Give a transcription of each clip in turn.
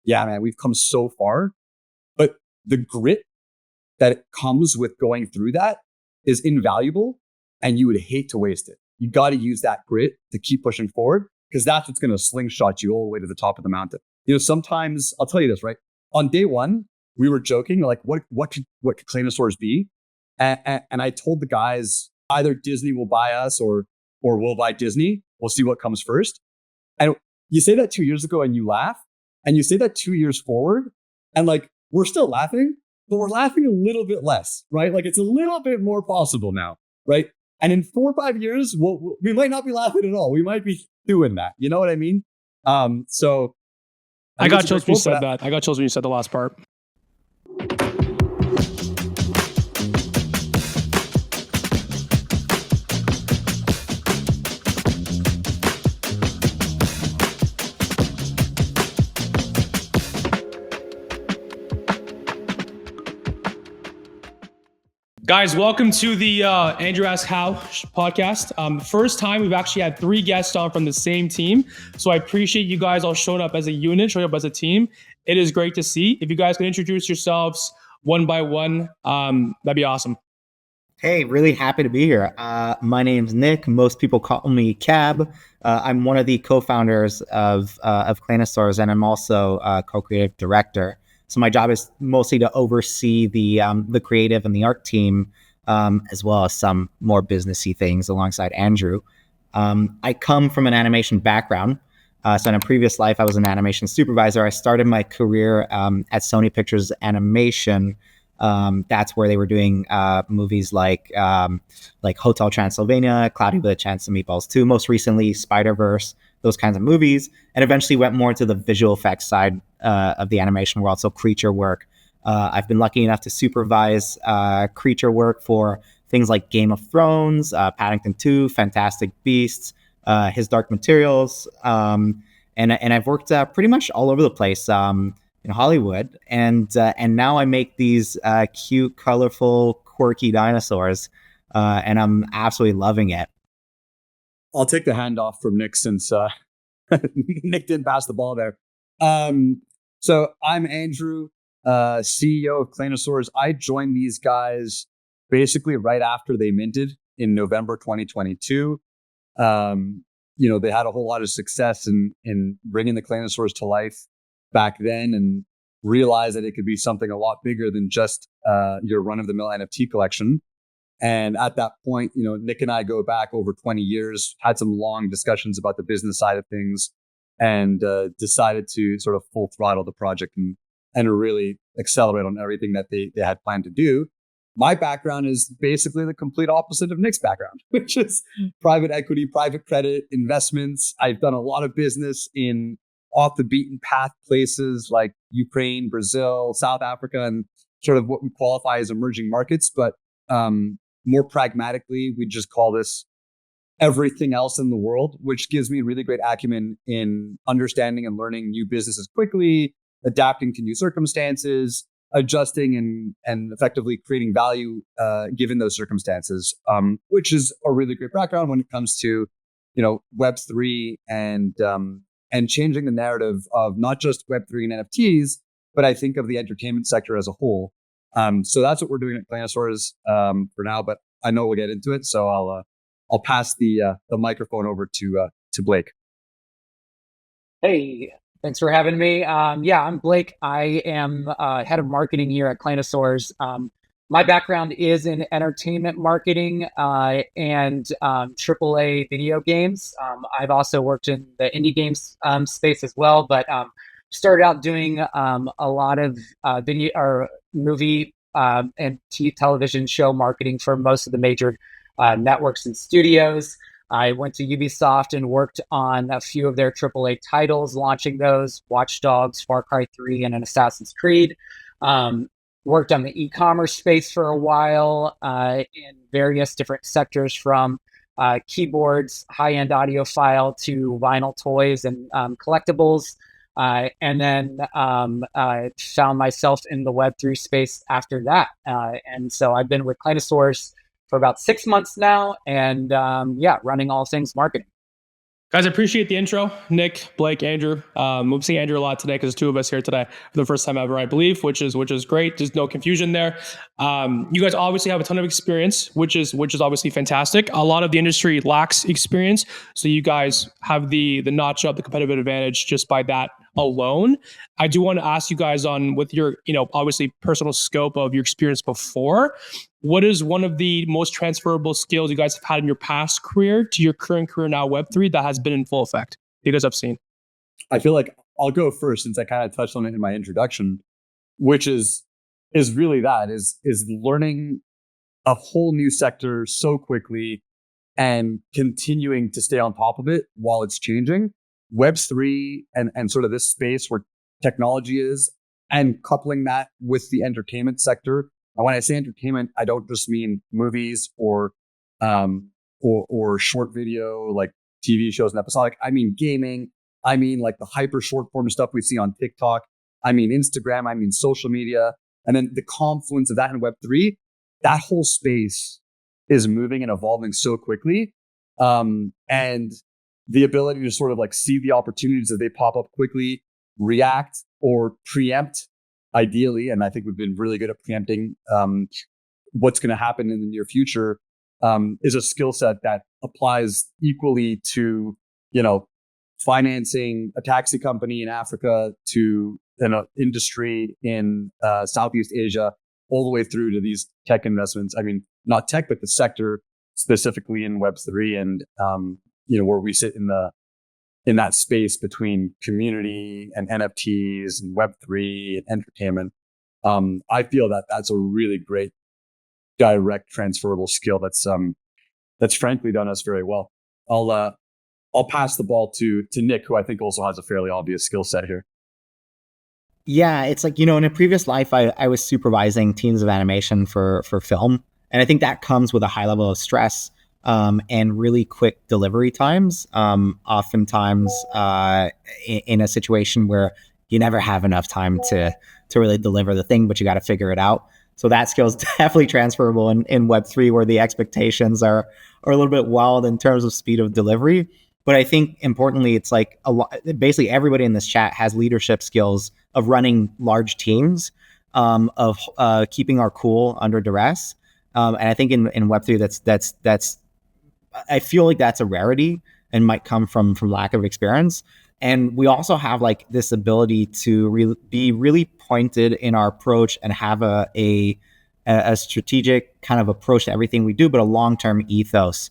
yeah, man, we've come so far. But the grit that comes with going through that is invaluable, and you would hate to waste it. You got to use that grit to keep pushing forward, because that's what's going to slingshot you all the way to the top of the mountain. Sometimes I'll tell you this, right? On day one, we were joking, like, what could Claynosaurz be? And I told the guys, either Disney will buy us or we'll buy Disney. We'll see what comes first. And you say that 2 years ago and you laugh, and you say that 2 years forward, and like, we're still laughing, but we're laughing a little bit less, right? Like, it's a little bit more possible now, right? And in 4 or 5 years, we might not be laughing at all. We might be doing that. You know what I mean? So I got chills when you said that. I got chills when you said the last part. Guys, welcome to the Andrew Ask How podcast. First time we've actually had 3 guests on from the same team. So I appreciate you guys all showing up as a unit, showing up as a team. It is great to see. If you guys can introduce yourselves one by one, that'd be awesome. Hey, really happy to be here. My name's Nick. Most people call me Cab. I'm one of the co-founders of Claynosaurz, and I'm also a co-creative director. So my job is mostly to oversee the creative and the art team, as well as some more businessy things alongside Andrew. I come from an animation background. So in a previous life, I was an animation supervisor. I started my career at Sony Pictures Animation. That's where they were doing movies like Hotel Transylvania, Cloudy with a Chance of Meatballs 2, most recently Spider-Verse, those kinds of movies, and eventually went more into the visual effects side of the animation world, so creature work. I've been lucky enough to supervise creature work for things like Game of Thrones, Paddington 2, Fantastic Beasts, His Dark Materials, and I've worked pretty much all over the place in Hollywood, and now I make these cute, colorful, quirky dinosaurs, and I'm absolutely loving it. I'll take the handoff from Nick, since Nick didn't pass the ball there. So I'm Andrew, CEO of Claynosaurz. I joined these guys basically right after they minted in November 2022. They had a whole lot of success in bringing the Claynosaurz to life back then, and realized that it could be something a lot bigger than just your run-of-the-mill NFT collection. And at that point, Nick and I go back over 20 years, had some long discussions about the business side of things, and decided to sort of full throttle the project and really accelerate on everything that they had planned to do. My background is basically the complete opposite of Nick's background, which is private equity, private credit, investments. I've done a lot of business in off the beaten path places like Ukraine, Brazil, South Africa, and sort of what we qualify as emerging markets. But more pragmatically, we just call this everything else in the world, which gives me really great acumen in understanding and learning new businesses quickly, adapting to new circumstances, adjusting and effectively creating value given those circumstances, which is a really great background when it comes to Web3 and changing the narrative of not just Web3 and NFTs, but I think of the entertainment sector as a whole. So that's what we're doing at Claynosaurz for now, but I know we'll get into it. So I'll pass the microphone over to Blake. Hey, thanks for having me. I'm Blake. I am head of marketing here at Claynosaurz. My background is in entertainment marketing and AAA video games. I've also worked in the indie games space as well, but started out doing a lot of video or movie and television show marketing for most of the major networks and studios. I went to Ubisoft and worked on a few of their AAA titles, launching those, Watch Dogs, Far Cry 3, and an Assassin's Creed. Worked on the e-commerce space for a while in various different sectors, from keyboards, high-end audiophile, to vinyl toys and collectibles. And then I found myself in the Web3 space after that. And so I've been with Claynosaurz for about 6 months now, and running all things marketing. Guys, I appreciate the intro. Nick, Blake, Andrew. We'll see Andrew a lot today because there's two of us here today for the first time ever, I believe, which is great. There's no confusion there. You guys obviously have a ton of experience, which is obviously fantastic. A lot of the industry lacks experience, so you guys have the notch up, the competitive advantage just by that alone. I do want to ask you guys on with your, obviously personal scope of your experience before. What is one of the most transferable skills you guys have had in your past career to your current career now, Web3, that has been in full effect you guys have seen? I feel like I'll go first since I kind of touched on it in my introduction, which is really that is learning a whole new sector so quickly and continuing to stay on top of it while it's changing. Web3 and sort of this space where technology is, and coupling that with the entertainment sector. And when I say entertainment, I don't just mean movies or short video like TV shows and episodic. I mean gaming. I mean like the hyper short form stuff we see on TikTok. I mean Instagram. I mean social media. And then the confluence of that in Web3, that whole space is moving and evolving so quickly. And the ability to sort of like see the opportunities as they pop up quickly, react or preempt ideally. And I think we've been really good at preempting what's going to happen in the near future is a skill set that applies equally to, financing a taxi company in Africa to an industry in Southeast Asia, all the way through to these tech investments. I mean, not tech, but the sector specifically in Web3 and, where we sit in that space between community and NFTs and Web3 and entertainment. I feel that that's a really great direct transferable skill that's frankly done us very well. I'll pass the ball to Nick, who I think also has a fairly obvious skill set here. Yeah, it's like, in a previous life, I was supervising teams of animation for film. And I think that comes with a high level of stress and really quick delivery times. Oftentimes in a situation where you never have enough time to really deliver the thing, but you got to figure it out. So that skill is definitely transferable in Web3, where the expectations are a little bit wild in terms of speed of delivery. But I think importantly, it's like basically everybody in this chat has leadership skills of running large teams, of keeping our cool under duress. And I think in Web3, that's I feel like that's a rarity and might come from lack of experience. And we also have like this ability to be really pointed in our approach and have a strategic kind of approach to everything we do, but a long-term ethos.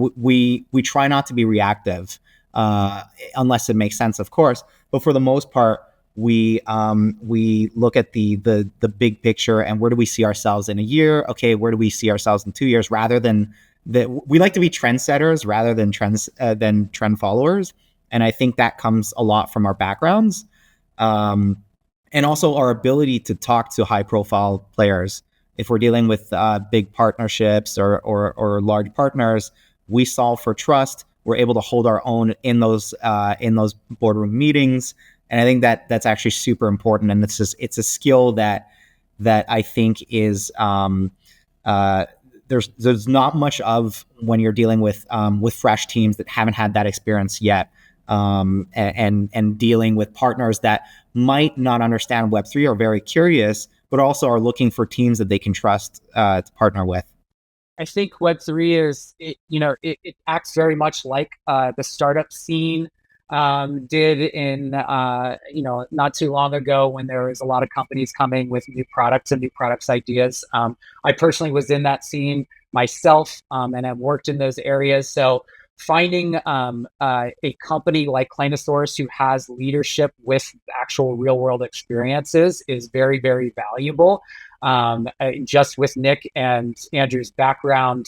We try not to be reactive unless it makes sense, of course. But for the most part, we look at the big picture and where do we see ourselves in a year? Okay, where do we see ourselves in 2 years? Rather than we like to be trendsetters rather than trend followers. And I think that comes a lot from our backgrounds. And also our ability to talk to high profile players. If we're dealing with big partnerships or large partners, we solve for trust. We're able to hold our own in those boardroom meetings. And I think that's actually super important. And it's a skill that I think is there's not much of when you're dealing with fresh teams that haven't had that experience yet. And dealing with partners that might not understand Web3 or very curious, but also are looking for teams that they can trust to partner with. I think Web3 it acts very much like the startup scene did in not too long ago, when there was a lot of companies coming with new products and new products ideas. I personally was in that scene myself, and have worked in those areas. So finding a company like Claynosaurz who has leadership with actual real world experiences is very, very valuable. Just with Nick and Andrew's background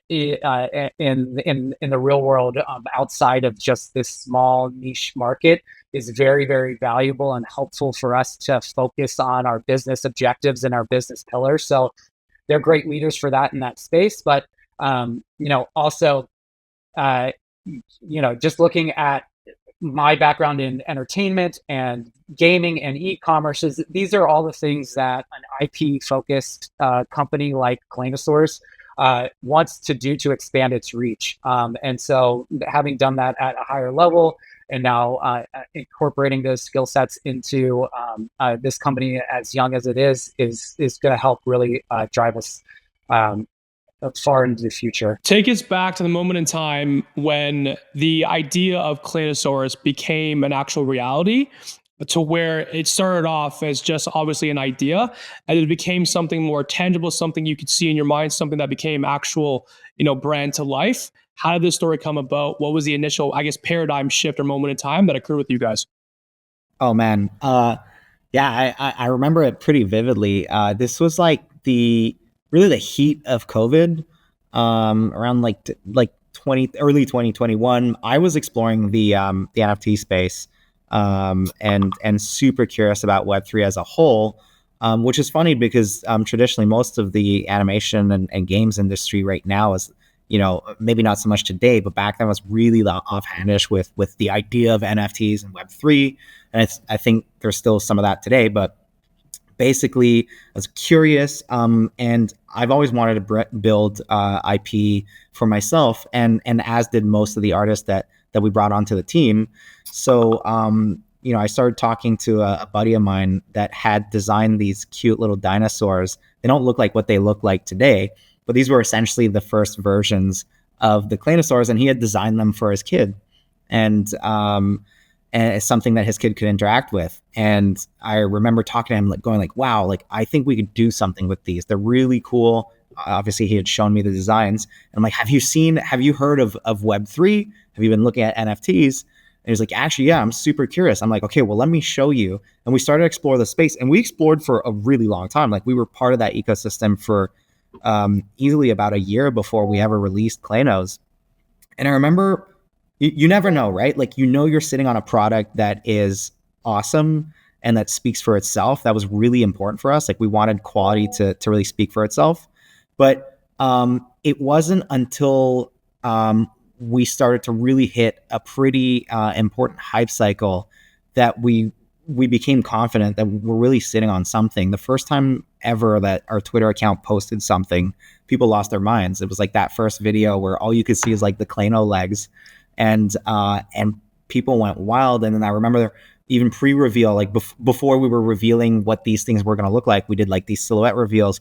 in the real world, outside of just this small niche market, is very, very valuable and helpful for us to focus on our business objectives and our business pillars. So they're great leaders for that in that space. But also, just looking at my background in entertainment and gaming and e-commerce, these are all the things that an IP focused company like Claynosaurz wants to do to expand its reach. And so having done that at a higher level, and now incorporating those skill sets into this company as young as it is going to help really drive us far into the future. Take us back to the moment in time when the idea of Claynosaurz became an actual reality, to where it started off as just obviously an idea, and it became something more tangible, something you could see in your mind, something that became actual, brand to life. How did this story come about? What was the initial, I guess, paradigm shift or moment in time that occurred with you guys? Oh man, yeah, I remember it pretty vividly. This was like the heat of COVID, around like early 2021. I was exploring the NFT space, and super curious about Web3 as a whole, which is funny because traditionally most of the animation and games industry right now is, maybe not so much today, but back then was really offhandish with the idea of NFTs and Web3. And I think there's still some of that today, but basically I was curious, and I've always wanted to build IP for myself, and as did most of the artists that we brought onto the team. So I started talking to a buddy of mine that had designed these cute little dinosaurs. They don't look like what they look like today, but these were essentially the first versions of the Claynosaurz, and he had designed them for his kid, and it's something that his kid could interact with. And I remember talking to him, like going like, wow, like I think we could do something with these. They're really cool. Obviously he had shown me the designs, and I'm like, have you heard of Web3? Have you been looking at NFTs? And he was like, actually, yeah, I'm super curious. I'm like, okay, well, let me show you. And we started to explore the space, and we explored for a really long time. Like we were part of that ecosystem for easily about a year before we ever released Claynos. And I remember, you never know, right? Like, you're sitting on a product that is awesome and that speaks for itself. That was really important for us. Like, we wanted quality to really speak for itself. But it wasn't until we started to really hit a pretty important hype cycle that we became confident that we're really sitting on something. The first time ever that our Twitter account posted something, people lost their minds. It was like that first video where all you could see is like the Clayno legs, and people went wild. And then I remember even pre-reveal, like before we were revealing what these things were going to look like, we did like these silhouette reveals.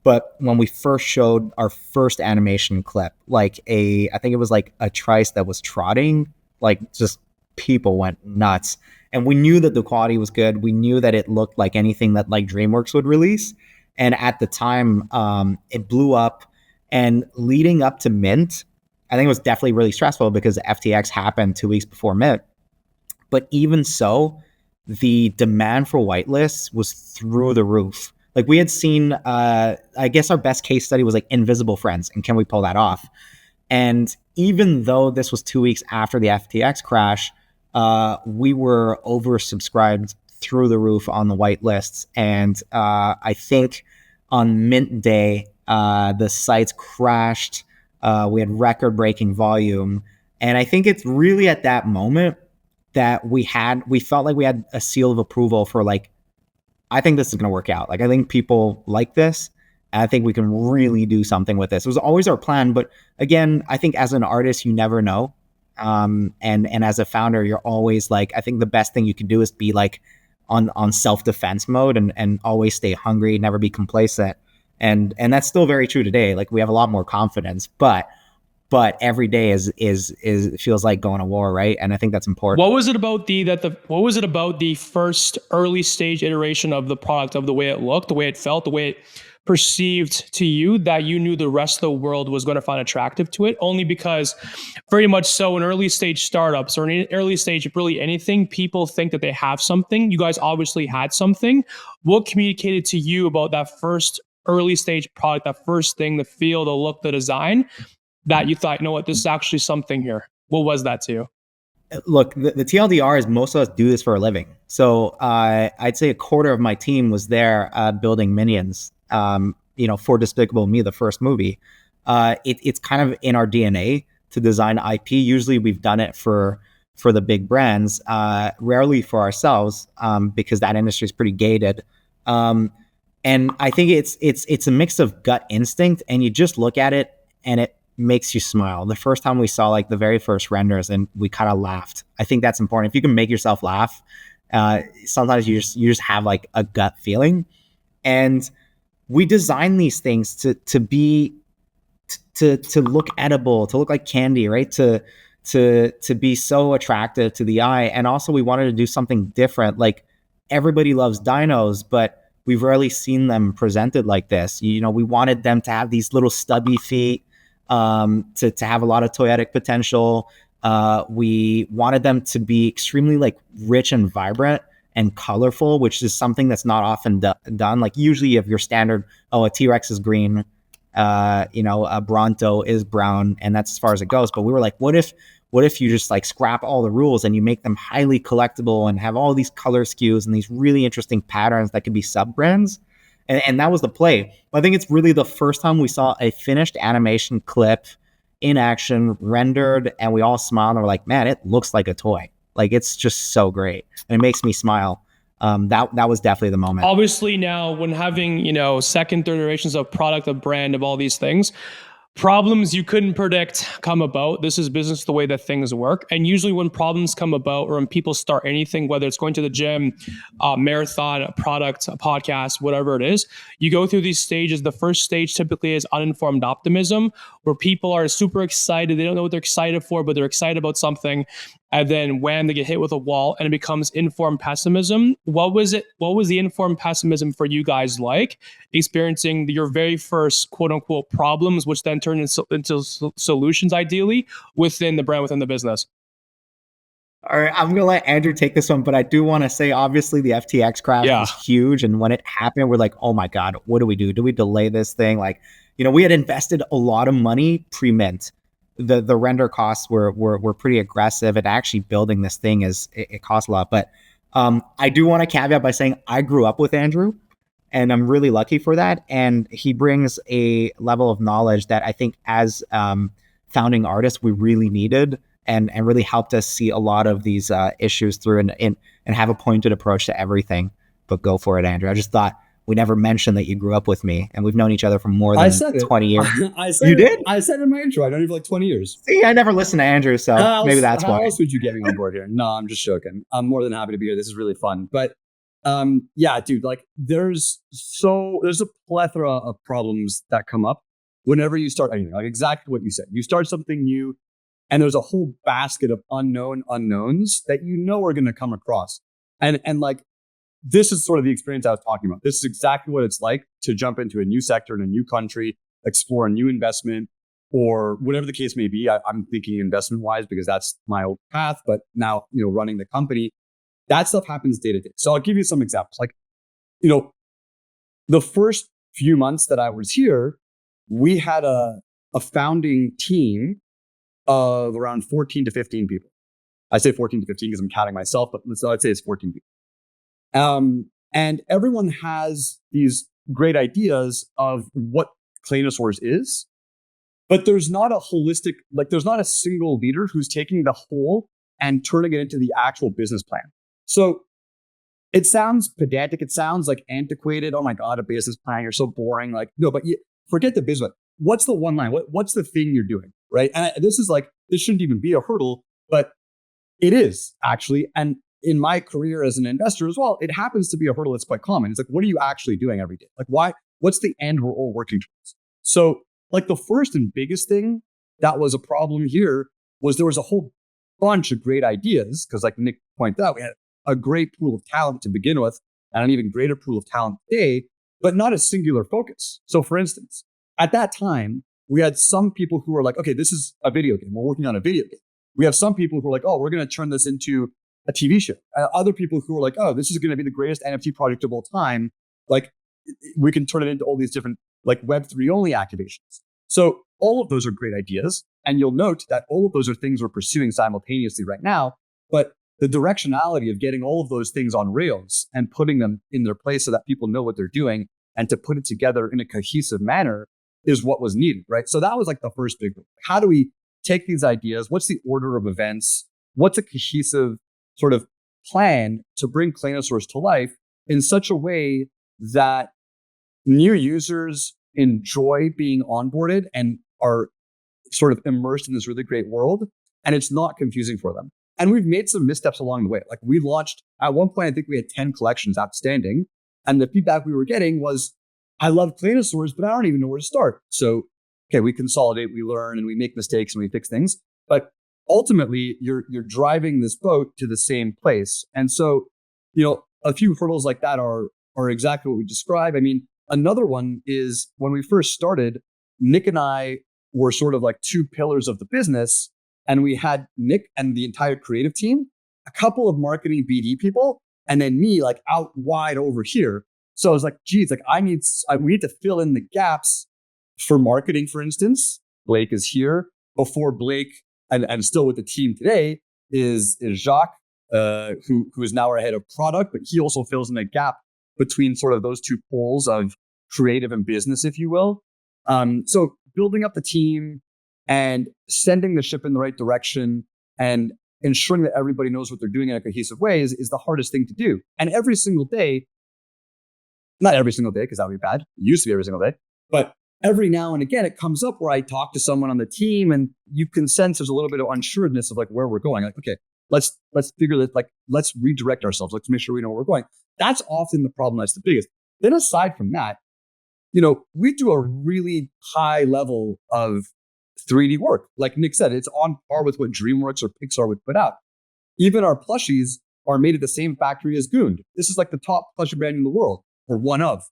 But when we first showed our first animation clip, like I think it was like a trice that was trotting, like just people went nuts. And we knew that the quality was good. We knew that it looked like anything that like DreamWorks would release. And at the time, it blew up. And leading up to Mint, I think it was definitely really stressful because FTX happened 2 weeks before Mint. But even so, the demand for whitelists was through the roof. Like we had seen, I guess our best case study was like Invisible Friends, and can we pull that off? And even though this was 2 weeks after the FTX crash, we were oversubscribed through the roof on the whitelists. And I think on Mint Day, the sites crashed. We had record-breaking volume. And I think it's really at that moment that we felt like we had a seal of approval for like, I think this is going to work out. Like, I think people like this. And I think we can really do something with this. It was always our plan. But again, I think as an artist, you never know. And as a founder, you're always like, I think the best thing you can do is be like on self-defense mode and always stay hungry, never be complacent. And that's still very true today. Like we have a lot more confidence, but every day is feels like going to war, right? And I think that's important. What was it about the first early stage iteration of the product, of the way it looked, the way it felt, the way it perceived to you, that you knew the rest of the world was going to find attractive to it? Only because very much so in early stage startups or in early stage of really anything, people think that they have something. You guys obviously had something. What communicated to you about that first early stage product, that first thing, the feel, the look, the design, that you thought, you know what, this is actually something here? What was that to you? Look, the TLDR is most of us do this for a living. So I'd say a quarter of my team was there building minions, for Despicable Me, the first movie. It's kind of in our DNA to design IP. Usually we've done it for the big brands, rarely for ourselves, because that industry is pretty gated. And I think it's a mix of gut instinct, and you just look at it and it makes you smile. The first time we saw like the very first renders, and we kind of laughed. I think that's important. If you can make yourself laugh, sometimes you just have like a gut feeling. And we design these things to look edible, to look like candy, right? To be so attractive to the eye. And also we wanted to do something different. Like, everybody loves dinos, but we've rarely seen them presented like this. You know, we wanted them to have these little stubby feet, to have a lot of toyetic potential. We wanted them to be extremely like rich and vibrant and colorful, which is something that's not often done. Like, usually you have your standard, a T-Rex is green, a Bronto is brown, and that's as far as it goes. But we were like, what if you just like scrap all the rules and you make them highly collectible and have all these color skews and these really interesting patterns that could be sub brands? And that was the play. I think it's really the first time we saw a finished animation clip in action, rendered, and we all smiled and we're like, man, it looks like a toy. Like, it's just so great, and it makes me smile. That was definitely the moment. Obviously, now when having, second, third iterations of product, of brand, of all these things, problems you couldn't predict come about. This is business, the way that things work. And usually when problems come about, or when people start anything, whether it's going to the gym, marathon, a product, a podcast, whatever it is, you go through these stages. The first stage typically is uninformed optimism, where people are super excited. They don't know what they're excited for, but they're excited about something. And then when they get hit with a wall, and it becomes informed pessimism. What was the informed pessimism for you guys like, experiencing your very first quote unquote problems, which then turn into solutions, ideally, within the brand, within the business? All right, I'm going to let Andrew take this one, but I do want to say, obviously, the FTX crash was huge. And when it happened, we're like, oh my God, what do we do? Do we delay this thing? Like, we had invested a lot of money pre-mint. The render costs were pretty aggressive, and actually building this thing it costs a lot. But I do want to caveat by saying I grew up with Andrew, and I'm really lucky for that. And he brings a level of knowledge that I think, as founding artists, we really needed, and really helped us see a lot of these issues through, and have a pointed approach to everything. But go for it, Andrew. I just thought we never mentioned that you grew up with me, and we've known each other for more than 20 years. You did? I said in my intro, I know you for like 20 years. See, I never listened to Andrew, so maybe that's why. How else would you get me on board here? No, I'm just joking. I'm more than happy to be here. This is really fun. But yeah, dude, like there's a plethora of problems that come up whenever you start anything. Like exactly what you said. You start something new, and there's a whole basket of unknowns that are going to come across. And like, this is sort of the experience I was talking about. This is exactly what it's like to jump into a new sector in a new country, explore a new investment, or whatever the case may be. I'm thinking investment wise because that's my old path. But now, running the company, that stuff happens day to day. So I'll give you some examples. Like, the first few months that I was here, we had a founding team of around 14 to 15 people. I say 14 to 15 because I'm counting myself, but I'd say it's 14 people. And everyone has these great ideas of what Claynosaurz is, but there's not a holistic, there's not a single leader who's taking the whole and turning it into the actual business plan. So it sounds pedantic. It sounds like antiquated. Oh my God, a business plan. You're so boring. Like, no, but forget the business. What's the one line? What's the thing you're doing? Right. And this shouldn't even be a hurdle, but it is actually. And in my career as an investor as well, it happens to be a hurdle that's quite common. It's like, what are you actually doing every day? Like, what's the end we're all working towards? So like the first and biggest thing that was a problem here was there was a whole bunch of great ideas, because like Nick pointed out, we had a great pool of talent to begin with, and an even greater pool of talent today, but not a singular focus. So for instance, at that time, we had some people who were like, okay, this is a video game. We're working on a video game. We have some people who are like, oh, we're going to turn this into a TV show. Other people who are like, oh, this is going to be the greatest NFT project of all time. Like, we can turn it into all these different like Web3 only activations. So all of those are great ideas. And you'll note that all of those are things we're pursuing simultaneously right now. But the directionality of getting all of those things on rails and putting them in their place so that people know what they're doing and to put it together in a cohesive manner is what was needed, right? So that was like the first big one. How do we take these ideas? What's the order of events? What's a cohesive sort of plan to bring Claynosaurz to life in such a way that new users enjoy being onboarded and are sort of immersed in this really great world, and it's not confusing for them. And we've made some missteps along the way. Like we launched at one point, I think we had 10 collections outstanding, and the feedback we were getting was, "I love Claynosaurz, but I don't even know where to start." So, okay, we consolidate, we learn, and we make mistakes and we fix things. But ultimately, you're driving this boat to the same place. And so, a few hurdles like that are exactly what we describe. I mean, another one is when we first started, Nick and I were sort of like two pillars of the business. And we had Nick and the entire creative team, a couple of marketing BD people, and then me like out wide over here. So I was like, geez, like we need to fill in the gaps for marketing, for instance. Blake is here. Before Blake and still with the team today is Jacques, who is now our head of product, but he also fills in a gap between sort of those two poles of creative and business, if you will. So building up the team and sending the ship in the right direction and ensuring that everybody knows what they're doing in a cohesive way is the hardest thing to do. And every single day, not every single day, because that would be bad. It used to be every single day, but every now and again, it comes up where I talk to someone on the team and you can sense there's a little bit of unsureness of like where we're going. Like, okay, let's figure this, like, let's redirect ourselves. Let's make sure we know where we're going. That's often the problem. That's the biggest. Then aside from that, we do a really high level of 3D work. Like Nick said, it's on par with what DreamWorks or Pixar would put out. Even our plushies are made at the same factory as Goond. This is like the top plushie brand in the world, or one of.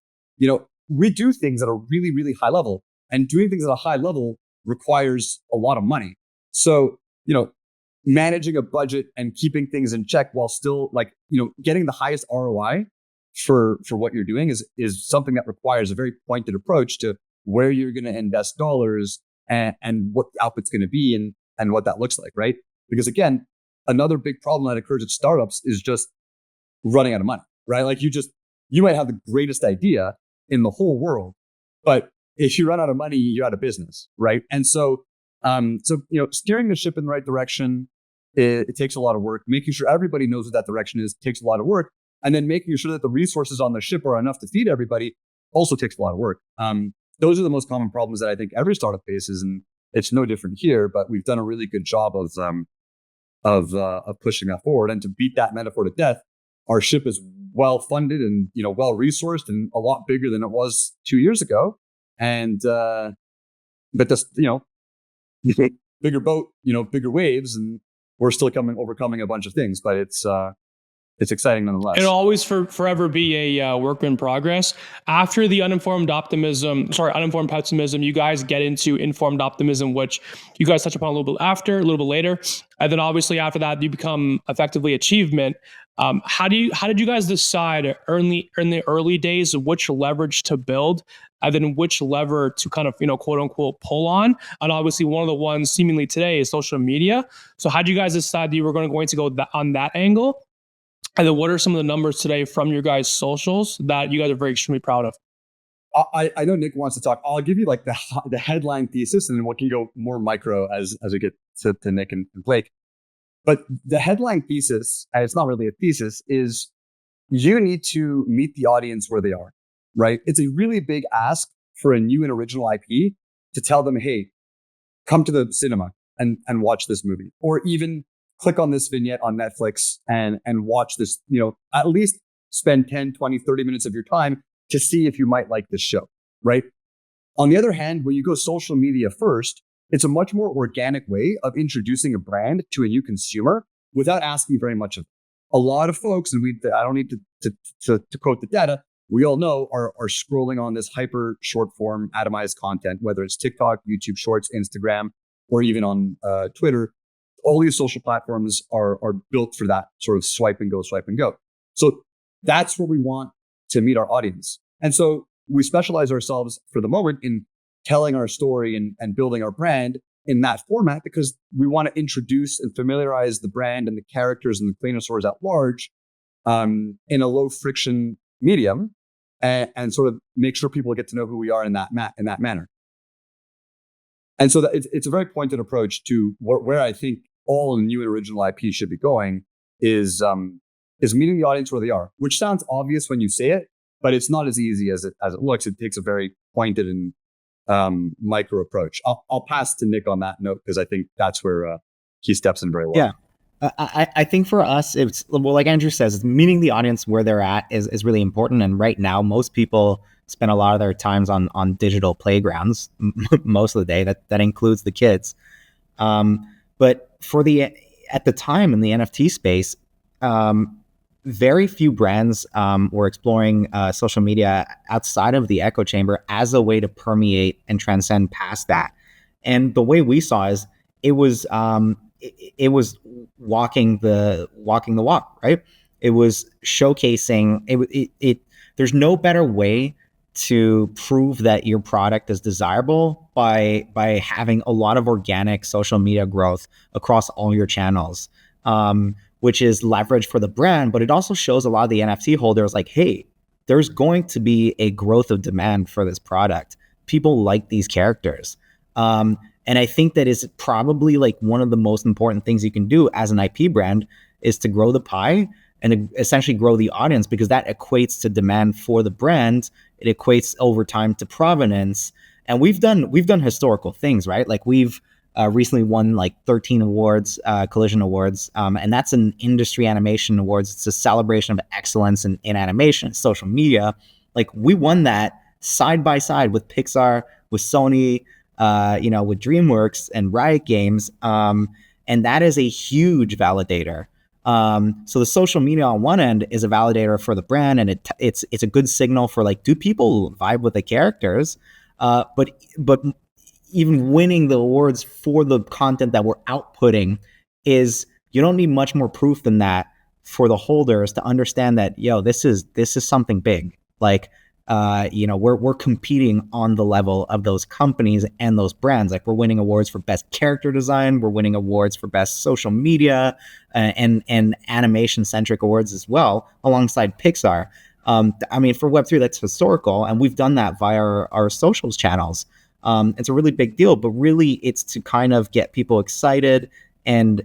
We do things at a really, really high level, and doing things at a high level requires a lot of money. So, managing a budget and keeping things in check while still getting the highest ROI for what you're doing is something that requires a very pointed approach to where you're going to invest dollars and what the output's going to be and what that looks like, right? Because again, another big problem that occurs at startups is just running out of money, right? Like you might have the greatest idea in the whole world, but if you run out of money, you're out of business, right? And so, steering the ship in the right direction, it takes a lot of work. Making sure everybody knows what that direction is takes a lot of work, and then making sure that the resources on the ship are enough to feed everybody also takes a lot of work. Those are the most common problems that I think every startup faces, and it's no different here. But we've done a really good job of pushing that forward. And to beat that metaphor to death, our ship is well funded and well resourced and a lot bigger than it was 2 years ago. And but this bigger boat, bigger waves, and we're still overcoming a bunch of things. But it's exciting nonetheless. It'll always forever be a work in progress. After the uninformed pessimism, you guys get into informed optimism, which you guys touch upon a little bit later. And then obviously after that, you become effectively achievement. How did you guys decide in the early days which leverage to build and then which lever to kind of, quote unquote, pull on? And obviously one of the ones seemingly today is social media. So how did you guys decide that you were going to go on that angle? And then what are some of the numbers today from your guys' socials that you guys are very extremely proud of? I know Nick wants to talk. I'll give you like the headline thesis, and then we can go more micro as we get to Nick and Blake. But the headline thesis, and it's not really a thesis, is you need to meet the audience where they are, right? It's a really big ask for a new and original IP to tell them, hey, come to the cinema and watch this movie, or even click on this vignette on Netflix and watch this, at least spend 10, 20, 30 minutes of your time to see if you might like this show, right? On the other hand, when you go social media first, it's a much more organic way of introducing a brand to a new consumer without asking very much of them. A lot of folks, and I don't need to quote the data, we all know are scrolling on this hyper short form atomized content, whether it's TikTok, YouTube Shorts, Instagram, or even on Twitter. All these social platforms are built for that sort of swipe and go. So that's where we want to meet our audience. And so we specialize ourselves for the moment in telling our story and building our brand in that format because we want to introduce and familiarize the brand and the characters and the Claynosaurz at large in a low friction medium and sort of make sure people get to know who we are in that manner. And so it's a very pointed approach to where I think all new and original IP should be going is meeting the audience where they are, which sounds obvious when you say it, but it's not as easy as it looks. It takes a very pointed and micro approach. I'll pass to Nick on that note because I think that's where he steps in very well. Yeah. I think for us, it's, well, like Andrew says, meeting the audience where they're at is really important. And right now, most people spend a lot of their times on digital playgrounds most of the day. That includes the kids. But at the time in the NFT space, very few brands were exploring social media outside of the echo chamber as a way to permeate and transcend past that. And the way we saw is it was walking the walk, right? It was showcasing it. There's no better way to prove that your product is desirable by having a lot of organic social media growth across all your channels, which is leverage for the brand, but it also shows a lot of the NFT holders like, hey, there's going to be a growth of demand for this product. People like these characters. And I think that is probably like one of the most important things you can do as an IP brand is to grow the pie and essentially grow the audience, because that equates to demand for the brand. It equates over time to provenance. And we've done historical things, right? Like we've recently won like 13 awards, Collision Awards, and that's an industry animation awards. It's a celebration of excellence in animation, social media. Like we won that side by side with Pixar, with Sony, with DreamWorks and Riot Games, and that is a huge validator. So the social media on one end is a validator for the brand, and it's a good signal for like, do people vibe with the characters? But even winning the awards for the content that we're outputting is, you don't need much more proof than that for the holders to understand that, this is something big. Like, we're competing on the level of those companies and those brands. Like we're winning awards for best character design. We're winning awards for best social media and animation centric awards as well, alongside Pixar. For Web3, that's historical. And we've done that via our socials channels. It's a really big deal, but really it's to kind of get people excited and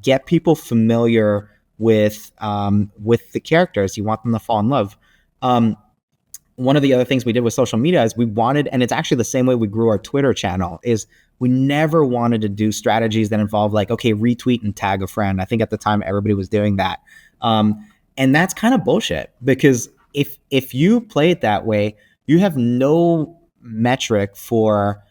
get people familiar with the characters. You want them to fall in love. One of the other things we did with social media is we wanted, and it's actually the same way we grew our Twitter channel, is we never wanted to do strategies that involve like, okay, retweet and tag a friend. I think at the time everybody was doing that. And that's kind of bullshit, because if you play it that way, you have no metric for,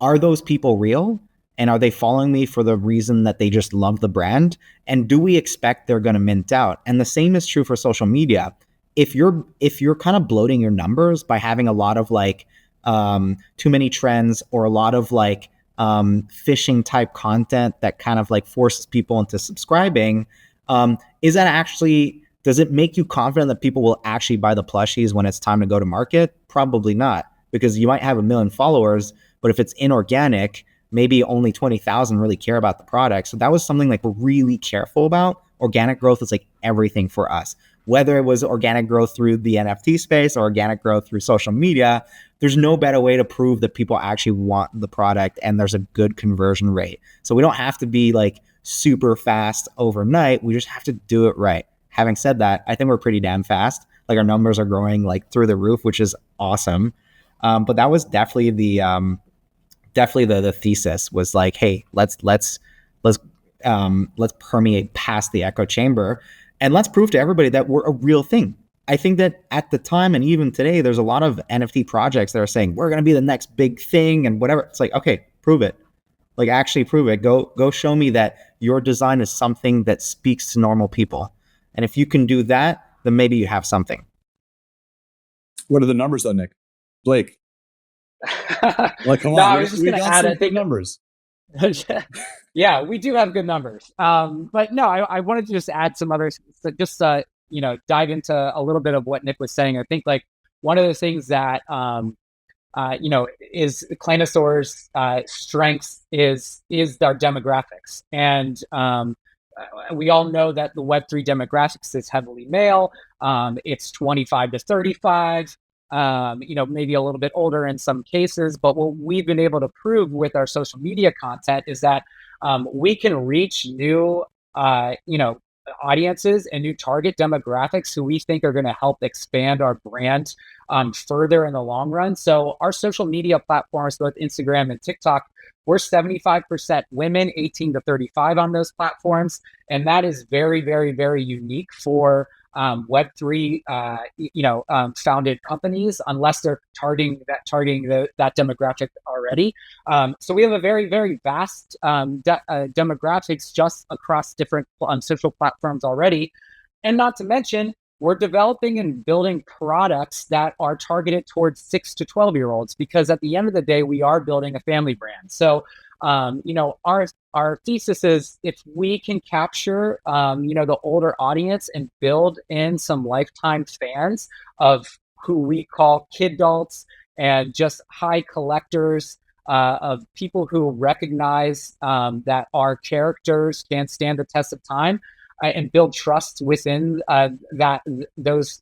are those people real? And are they following me for the reason that they just love the brand? And do we expect they're going to mint out? And the same is true for social media. If you're kind of bloating your numbers by having a lot of like too many trends or a lot of like phishing type content that kind of like forces people into subscribing, does it make you confident that people will actually buy the plushies when it's time to go to market? Probably not, because you might have 1 million followers, but if it's inorganic, maybe only 20,000 really care about the product. So that was something like we're really careful about. Organic growth is like everything for us. Whether it was organic growth through the NFT space or organic growth through social media, there's no better way to prove that people actually want the product and there's a good conversion rate. So we don't have to be like super fast overnight. We just have to do it right. Having said that, I think we're pretty damn fast. Like our numbers are growing like through the roof, which is awesome. But that was definitely the thesis was like, hey, let's permeate past the echo chamber. And let's prove to everybody that we're a real thing. I think that at the time and even today, there's a lot of NFT projects that are saying, we're going to be the next big thing and whatever. It's like, okay, prove it. Like actually prove it. Go show me that your design is something that speaks to normal people. And if you can do that, then maybe you have something. What are the numbers though, Nick? Blake? Like, come on. I was just going to add, I think numbers. Yeah, we do have good numbers. But no, I wanted to just add some others, just dive into a little bit of what Nick was saying. I think like one of the things that is Claynosaurz strengths is our demographics, and we all know that the Web3 demographics is heavily male. It's 25 to 35. Maybe a little bit older in some cases, but what we've been able to prove with our social media content is that we can reach new, audiences and new target demographics who we think are going to help expand our brand further in the long run. So our social media platforms, both Instagram and TikTok, we're 75% women, 18 to 35 on those platforms. And that is very, very, very unique for Web3, founded companies, unless they're targeting that demographic already. So we have a very, very vast demographics just across different social platforms already. And not to mention, we're developing and building products that are targeted towards 6 to 12-year-olds, because at the end of the day, we are building a family brand. So, our thesis is, if we can capture, the older audience and build in some lifetime fans of who we call kid adults and just high collectors, of people who recognize that our characters can stand the test of time, and build trust within those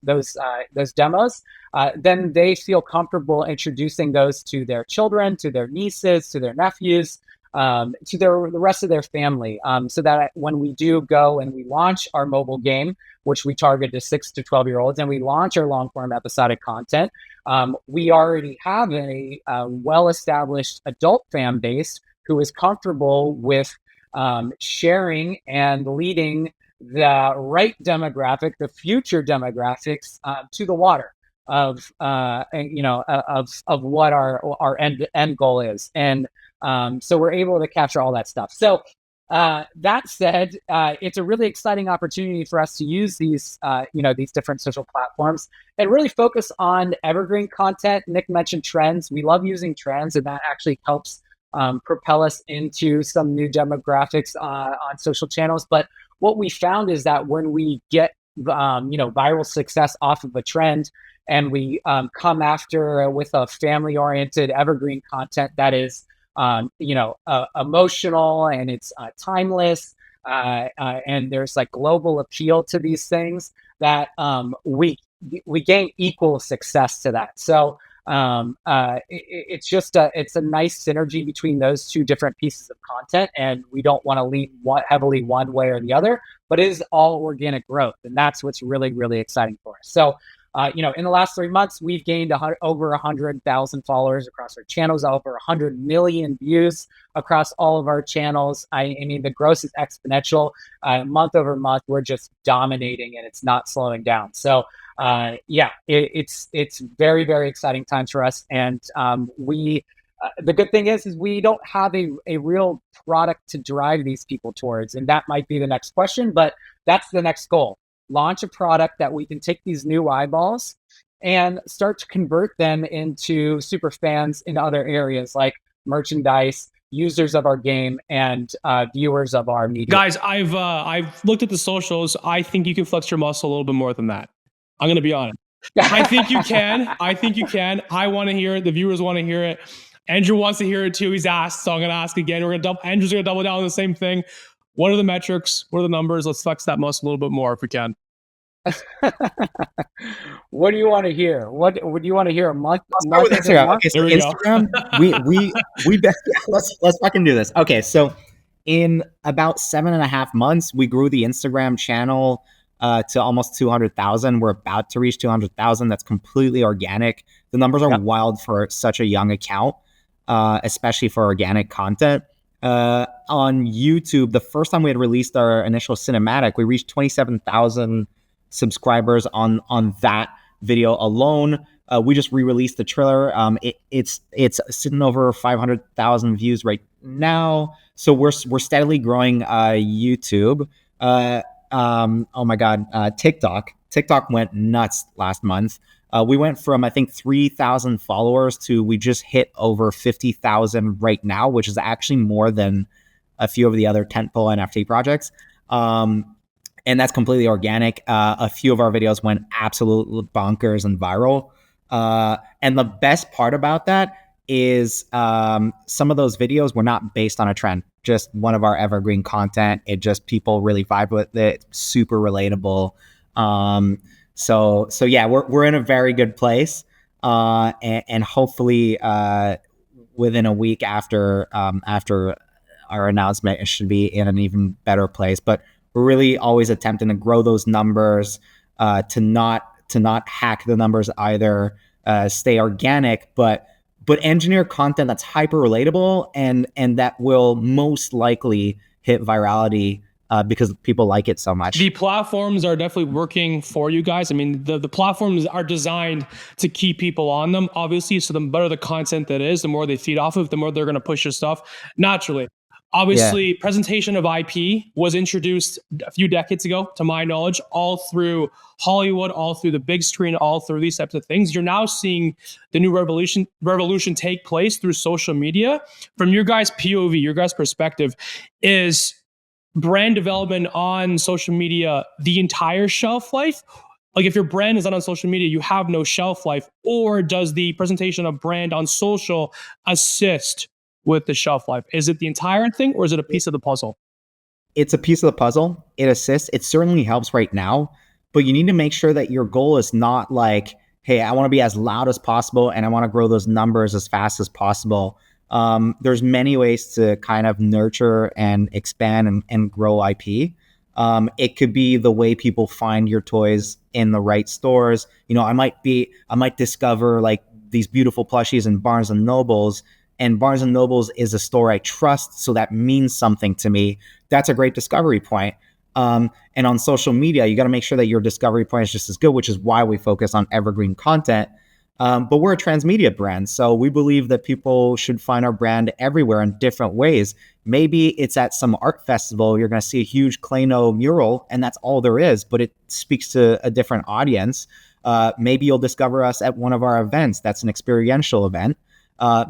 demos, then they feel comfortable introducing those to their children, to their nieces, to their nephews, to the rest of their family, so that when we do go and we launch our mobile game, which we target to 6 to 12-year-olds, and we launch our long form episodic content, we already have a well-established adult fan base who is comfortable with sharing and leading the right demographic, the future demographics, to the water of what our end goal is. And so we're able to capture all that stuff. So that said, it's a really exciting opportunity for us to use these different social platforms and really focus on evergreen content. Nick mentioned trends. We love using trends, and that actually helps propel us into some new demographics on social channels. But what we found is that when we get viral success off of a trend, and we come after with a family-oriented evergreen content that is emotional, and it's timeless, and there's like global appeal to these things, that we gain equal success to that. So it's a nice synergy between those two different pieces of content, and we don't want to lean heavily one way or the other, but it is all organic growth, and that's what's really, really exciting for us. So in the last 3 months, we've gained over 100,000 followers across our channels, over 100 million views across all of our channels. I mean, the growth is exponential. Month over month, we're just dominating, and it's not slowing down. So it's very, very exciting times for us. And the good thing is we don't have a real product to drive these people towards. And that might be the next question, but that's the next goal. Launch a product that we can take these new eyeballs and start to convert them into super fans in other areas like merchandise, users of our game, and viewers of our media. Guys, I've looked at the socials. I think you can flex your muscle a little bit more than that. I'm going to be honest. I think you can. I want to hear it. The viewers want to hear it. Andrew wants to hear it too. He's asked, so I'm going to ask again. Andrew's going to double down on the same thing. What are the metrics? What are the numbers? Let's flex that muscle a little bit more if we can. What do you want to hear? What do you want to hear? A month? Instagram. Okay, so Instagram, let's fucking do this. Okay, so in about 7.5 months, we grew the Instagram channel to almost 200,000. We're about to reach 200,000. That's completely organic. The numbers are wild for such a young account, especially for organic content. On YouTube, the first time we had released our initial cinematic, we reached 27,000 subscribers on that video alone. We just re-released the trailer. It's sitting over 500,000 views right now. So we're steadily growing YouTube. Oh my God, TikTok went nuts last month. We went from, I think, 3,000 followers to we just hit over 50,000 right now, which is actually more than a few of the other tentpole NFT projects. And that's completely organic. A few of our videos went absolutely bonkers and viral. And the best part about that is some of those videos were not based on a trend, just one of our evergreen content. It just, people really vibe with it, super relatable. So yeah, we're in a very good place, and hopefully within a week after our announcement, it should be in an even better place. But we're really always attempting to grow those numbers, to not hack the numbers either, stay organic, but engineer content that's hyper relatable and that will most likely hit virality because people like it so much. The platforms are definitely working for you guys. I mean, the platforms are designed to keep people on them, obviously. So the better the content that is, the more they feed off of, the more they're going to push your stuff naturally. Obviously, presentation of IP was introduced a few decades ago, to my knowledge, all through Hollywood, all through the big screen, all through these types of things. You're now seeing the new revolution take place through social media. From your guys' POV, your guys' perspective, is brand development on social media the entire shelf life? Like if your brand is not on social media, you have no shelf life, or does the presentation of brand on social assist with the shelf life? Is it the entire thing, or is it a piece of the puzzle? It's a piece of the puzzle. It assists. It certainly helps right now, but you need to make sure that your goal is not like, hey, I want to be as loud as possible and I want to grow those numbers as fast as possible. There's many ways to kind of nurture and expand and grow IP. It could be the way people find your toys in the right stores. You know, I might discover like these beautiful plushies in Barnes and Nobles, and Barnes and Nobles is a store I trust, so that means something to me. That's a great discovery point. And on social media, you got to make sure that your discovery point is just as good, which is why we focus on evergreen content. But we're a transmedia brand, so we believe that people should find our brand everywhere in different ways. Maybe it's at some art festival, you're going to see a huge Clayno mural, and that's all there is, but it speaks to a different audience. Maybe you'll discover us at one of our events. That's an experiential event.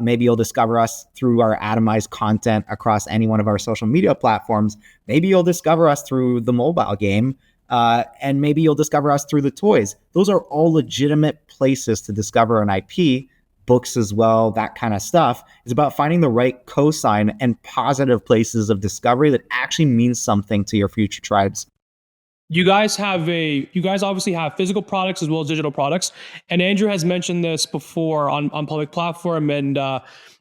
Maybe you'll discover us through our atomized content across any one of our social media platforms. Maybe you'll discover us through the mobile game. And maybe you'll discover us through the toys. Those are all legitimate places to discover an IP, books as well, that kind of stuff. It's about finding the right cosign and positive places of discovery that actually means something to your future tribes. You guys obviously have physical products as well as digital products. And Andrew has mentioned this before on public platform. And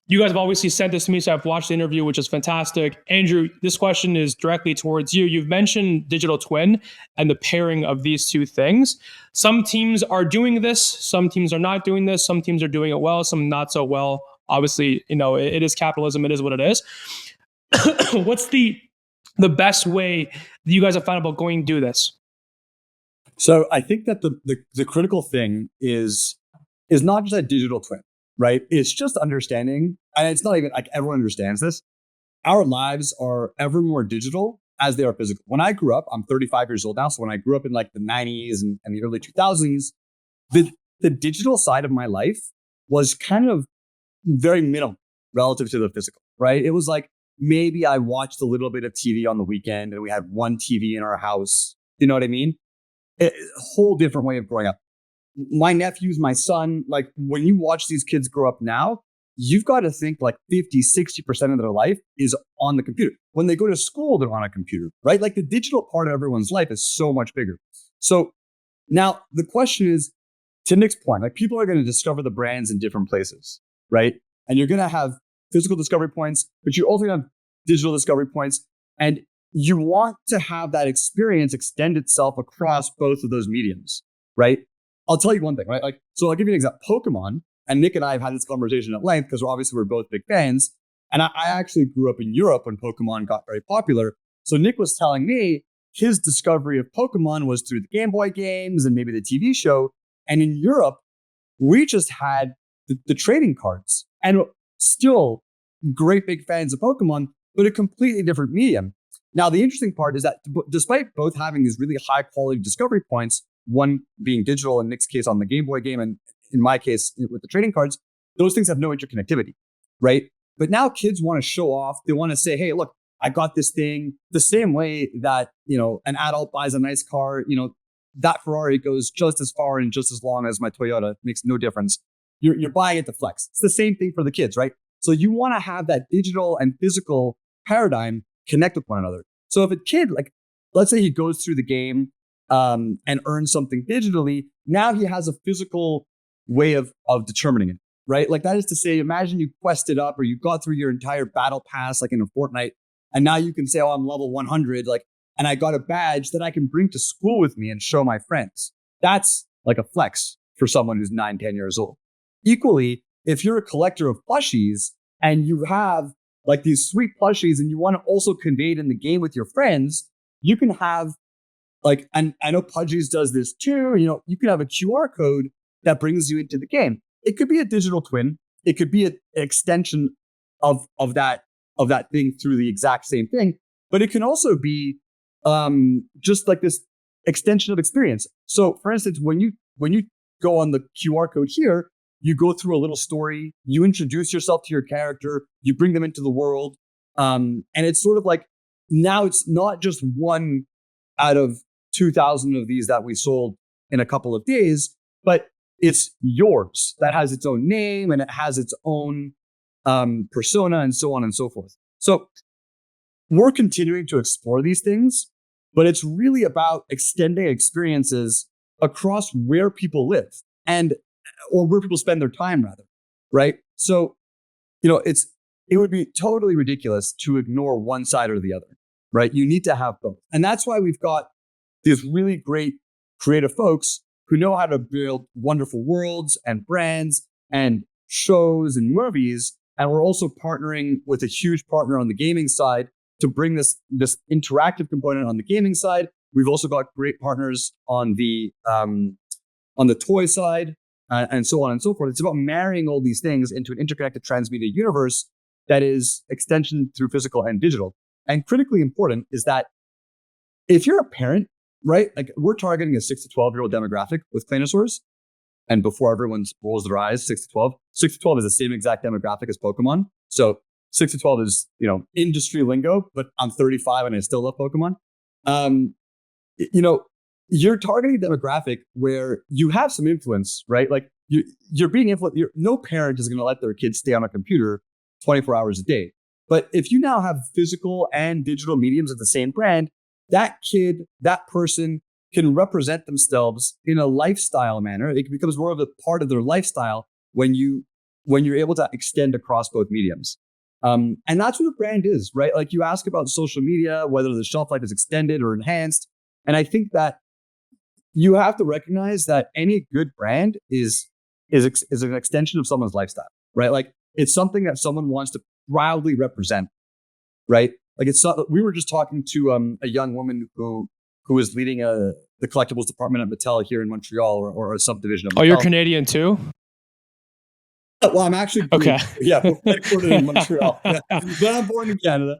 you guys have obviously sent this to me, so I've watched the interview, which is fantastic. Andrew, this question is directly towards you. You've mentioned digital twin and the pairing of these two things. Some teams are doing this. Some teams are not doing this. Some teams are doing it well, some not so well. Obviously, you know, it is capitalism. It is what it is. What's the best way that you guys have found about going to do this? So I think that the critical thing is not just a digital twin, right? It's just understanding, and it's not even like everyone understands this. Our lives are ever more digital as they are physical. When I grew up, I'm 35 years old now. So when I grew up in like the 90s and the early 2000s, the digital side of my life was kind of very minimal relative to the physical, right? It was like, maybe I watched a little bit of TV on the weekend and we had one TV in our house. You know what I mean? A whole different way of growing up. My nephews, my son, like when you watch these kids grow up now, you've got to think like 50, 60% of their life is on the computer. When they go to school, they're on a computer, right? Like the digital part of everyone's life is so much bigger. So now the question is, to Nick's point, like people are going to discover the brands in different places, right? And you're going to have physical discovery points, but you also have digital discovery points. And you want to have that experience extend itself across both of those mediums, right? I'll tell you one thing, right? Like, so I'll give you an example. Pokemon, and Nick and I have had this conversation at length because we're both big fans. And I actually grew up in Europe when Pokemon got very popular. So Nick was telling me his discovery of Pokemon was through the Game Boy games and maybe the TV show. And in Europe, we just had the trading cards, and still great big fans of Pokemon, but a completely different medium. Now, the interesting part is that despite both having these really high quality discovery points, one being digital in Nick's case on the Game Boy game, and in my case with the trading cards, those things have no interconnectivity, right? But now kids want to show off. They want to say, hey, look, I got this thing the same way that, you know, an adult buys a nice car, you know, that Ferrari goes just as far and just as long as my Toyota. It makes no difference. You're buying it to flex. It's the same thing for the kids, right? So you want to have that digital and physical paradigm connect with one another. So if a kid, like, let's say he goes through the game and earns something digitally, now he has a physical way of determining it, right? Like that is to say, imagine you quested up or you got through your entire battle pass, like in a Fortnite, and now you can say, oh, I'm level 100, like, and I got a badge that I can bring to school with me and show my friends. That's like a flex for someone who's 9, 10 years old. Equally, if you're a collector of plushies and you have like these sweet plushies and you want to also convey it in the game with your friends, you can have like, and I know Pudgies does this too, you can have a QR code that brings you into the game. It could be a digital twin. It could be an extension of that thing through the exact same thing, but it can also be just like this extension of experience. So for instance, when you go on the QR code here, you go through a little story, you introduce yourself to your character, you bring them into the world. And it's sort of like, now it's not just one out of 2,000 of these that we sold in a couple of days, but it's yours that has its own name and it has its own persona and so on and so forth. So we're continuing to explore these things, but it's really about extending experiences across where people live or where people spend their time rather, right? So, it would be totally ridiculous to ignore one side or the other, right? You need to have both. And that's why we've got these really great creative folks who know how to build wonderful worlds and brands and shows and movies. And we're also partnering with a huge partner on the gaming side to bring this interactive component on the gaming side. We've also got great partners on the toy side and so on and so forth. It's about marrying all these things into an interconnected transmedia universe that is extension through physical and digital. And critically important is that if you're a parent, right? Like we're targeting a 6 to 12-year-old demographic with Claynosaurz. And before everyone rolls their eyes, 6 to 12. 6 to 12 is the same exact demographic as Pokemon. So 6 to 12 is, industry lingo, but I'm 35 and I still love Pokemon. You're targeting a demographic where you have some influence, right? Like you're being influenced. No parent is going to let their kids stay on a computer 24 hours a day. But if you now have physical and digital mediums of the same brand, that kid, that person can represent themselves in a lifestyle manner. It becomes more of a part of their lifestyle when you're able to extend across both mediums. And that's what a brand is, right? Like you ask about social media, whether the shelf life is extended or enhanced. And I think that you have to recognize that any good brand is an extension of someone's lifestyle, right? Like it's something that someone wants to proudly represent, right? Like we were just talking to a young woman who is leading the collectibles department at Mattel here in Montreal or a subdivision of Mattel. Oh, you're Canadian too? Well, I'm actually headquartered in Montreal, but I'm born in Canada.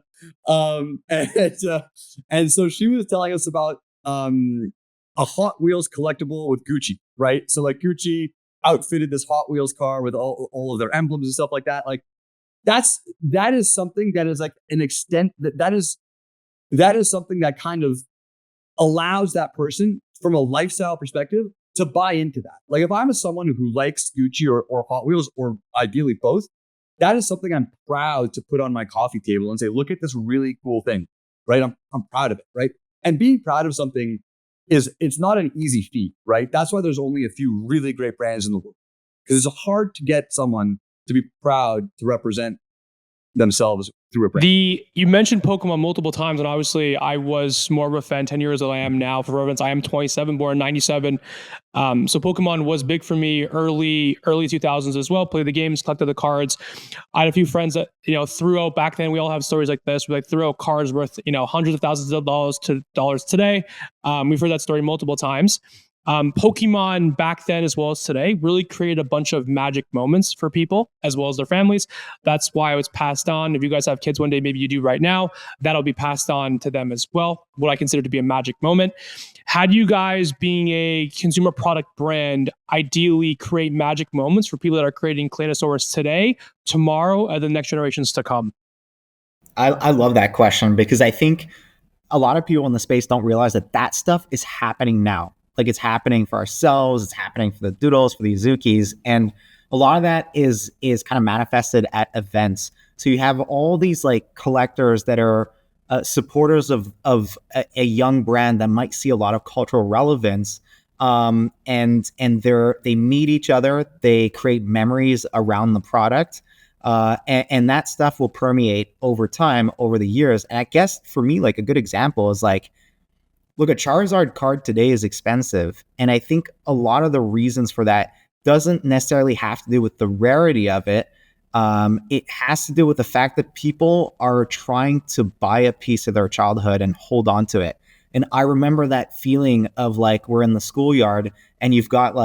And so she was telling us about a Hot Wheels collectible with Gucci, right? So like Gucci outfitted this Hot Wheels car with all of their emblems and stuff like that. Like that is something that is like an extent that is something that kind of allows that person from a lifestyle perspective to buy into that. Like if I'm someone who likes Gucci or Hot Wheels or ideally both, that is something I'm proud to put on my coffee table and say, look at this really cool thing, right? I'm proud of it, right? And being proud of something it's not an easy feat, right? That's why there's only a few really great brands in the world, because it's hard to get someone to be proud to represent themselves through a brand. You mentioned Pokemon multiple times, and obviously I was more of a fan 10 years than I am now. For reference, I am 27, born in 97. So Pokemon was big for me early 2000s as well. Played the games, collected the cards. I had a few friends that, threw out back then. We all have stories like this. We threw out cards worth, hundreds of thousands of dollars today. We've heard that story multiple times. Pokemon back then as well as today really created a bunch of magic moments for people as well as their families. That's why it was passed on. If you guys have kids one day, maybe you do right now, that'll be passed on to them as well. What I consider to be a magic moment. Had you guys, being a consumer product brand, ideally create magic moments for people that are creating Claynosaurz today, tomorrow, and the next generations to come? I love that question, because I think a lot of people in the space don't realize that stuff is happening now. Like it's happening for ourselves, it's happening for the Doodles, for the Izukis, and a lot of that is kind of manifested at events. So you have all these like collectors that are supporters of a young brand that might see a lot of cultural relevance, and they meet each other, they create memories around the product, and that stuff will permeate over time, over the years. And I guess for me, like a good example is like look, a Charizard card today is expensive. And I think a lot of the reasons for that doesn't necessarily have to do with the rarity of it. It has to do with the fact that people are trying to buy a piece of their childhood and hold on to it. And I remember that feeling of like, we're in the schoolyard and you've got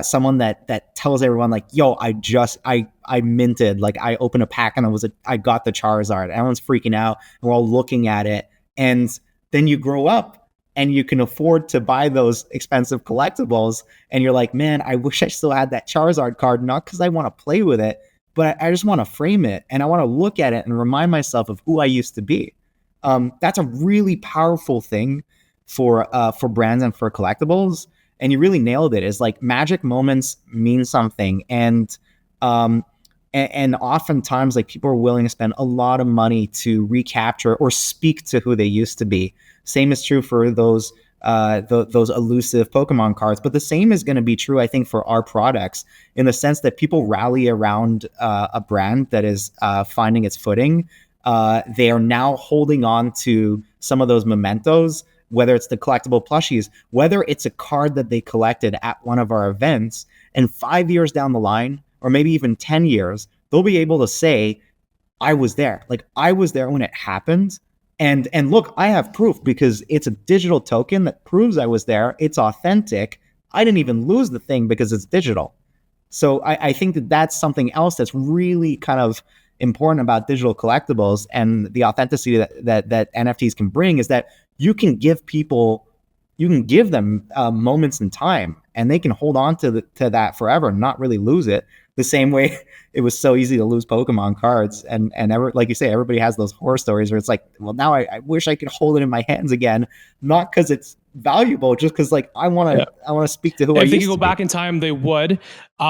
someone that tells everyone like, yo, I minted, like I opened a pack and I got the Charizard. Everyone's freaking out and we're all looking at it. And then you grow up and you can afford to buy those expensive collectibles. And you're like, man, I wish I still had that Charizard card, not because I want to play with it, but I just want to frame it and I want to look at it and remind myself of who I used to be. That's a really powerful thing for brands and for collectibles. And you really nailed it. Is like magic moments mean something, and oftentimes like people are willing to spend a lot of money to recapture or speak to who they used to be. Same is true for those elusive Pokemon cards, but the same is going to be true, I think, for our products in the sense that people rally around a brand that is finding its footing. They are now holding on to some of those mementos, whether it's the collectible plushies, whether it's a card that they collected at one of our events, and 5 years down the line, or maybe even 10 years, they'll be able to say, I was there. Like I was there when it happened. And look, I have proof because it's a digital token that proves I was there. It's authentic. I didn't even lose the thing because it's digital. So I think that that's something else that's really kind of important about digital collectibles and the authenticity that NFTs can bring is that you can give them moments in time and they can hold on to that forever and not really lose it. The same way it was so easy to lose Pokemon cards. And like you say, everybody has those horror stories where it's like, well, now I wish I could hold it in my hands again, not because it's valuable, just because like I want to speak to who I used to be. If they could go back in time, they would.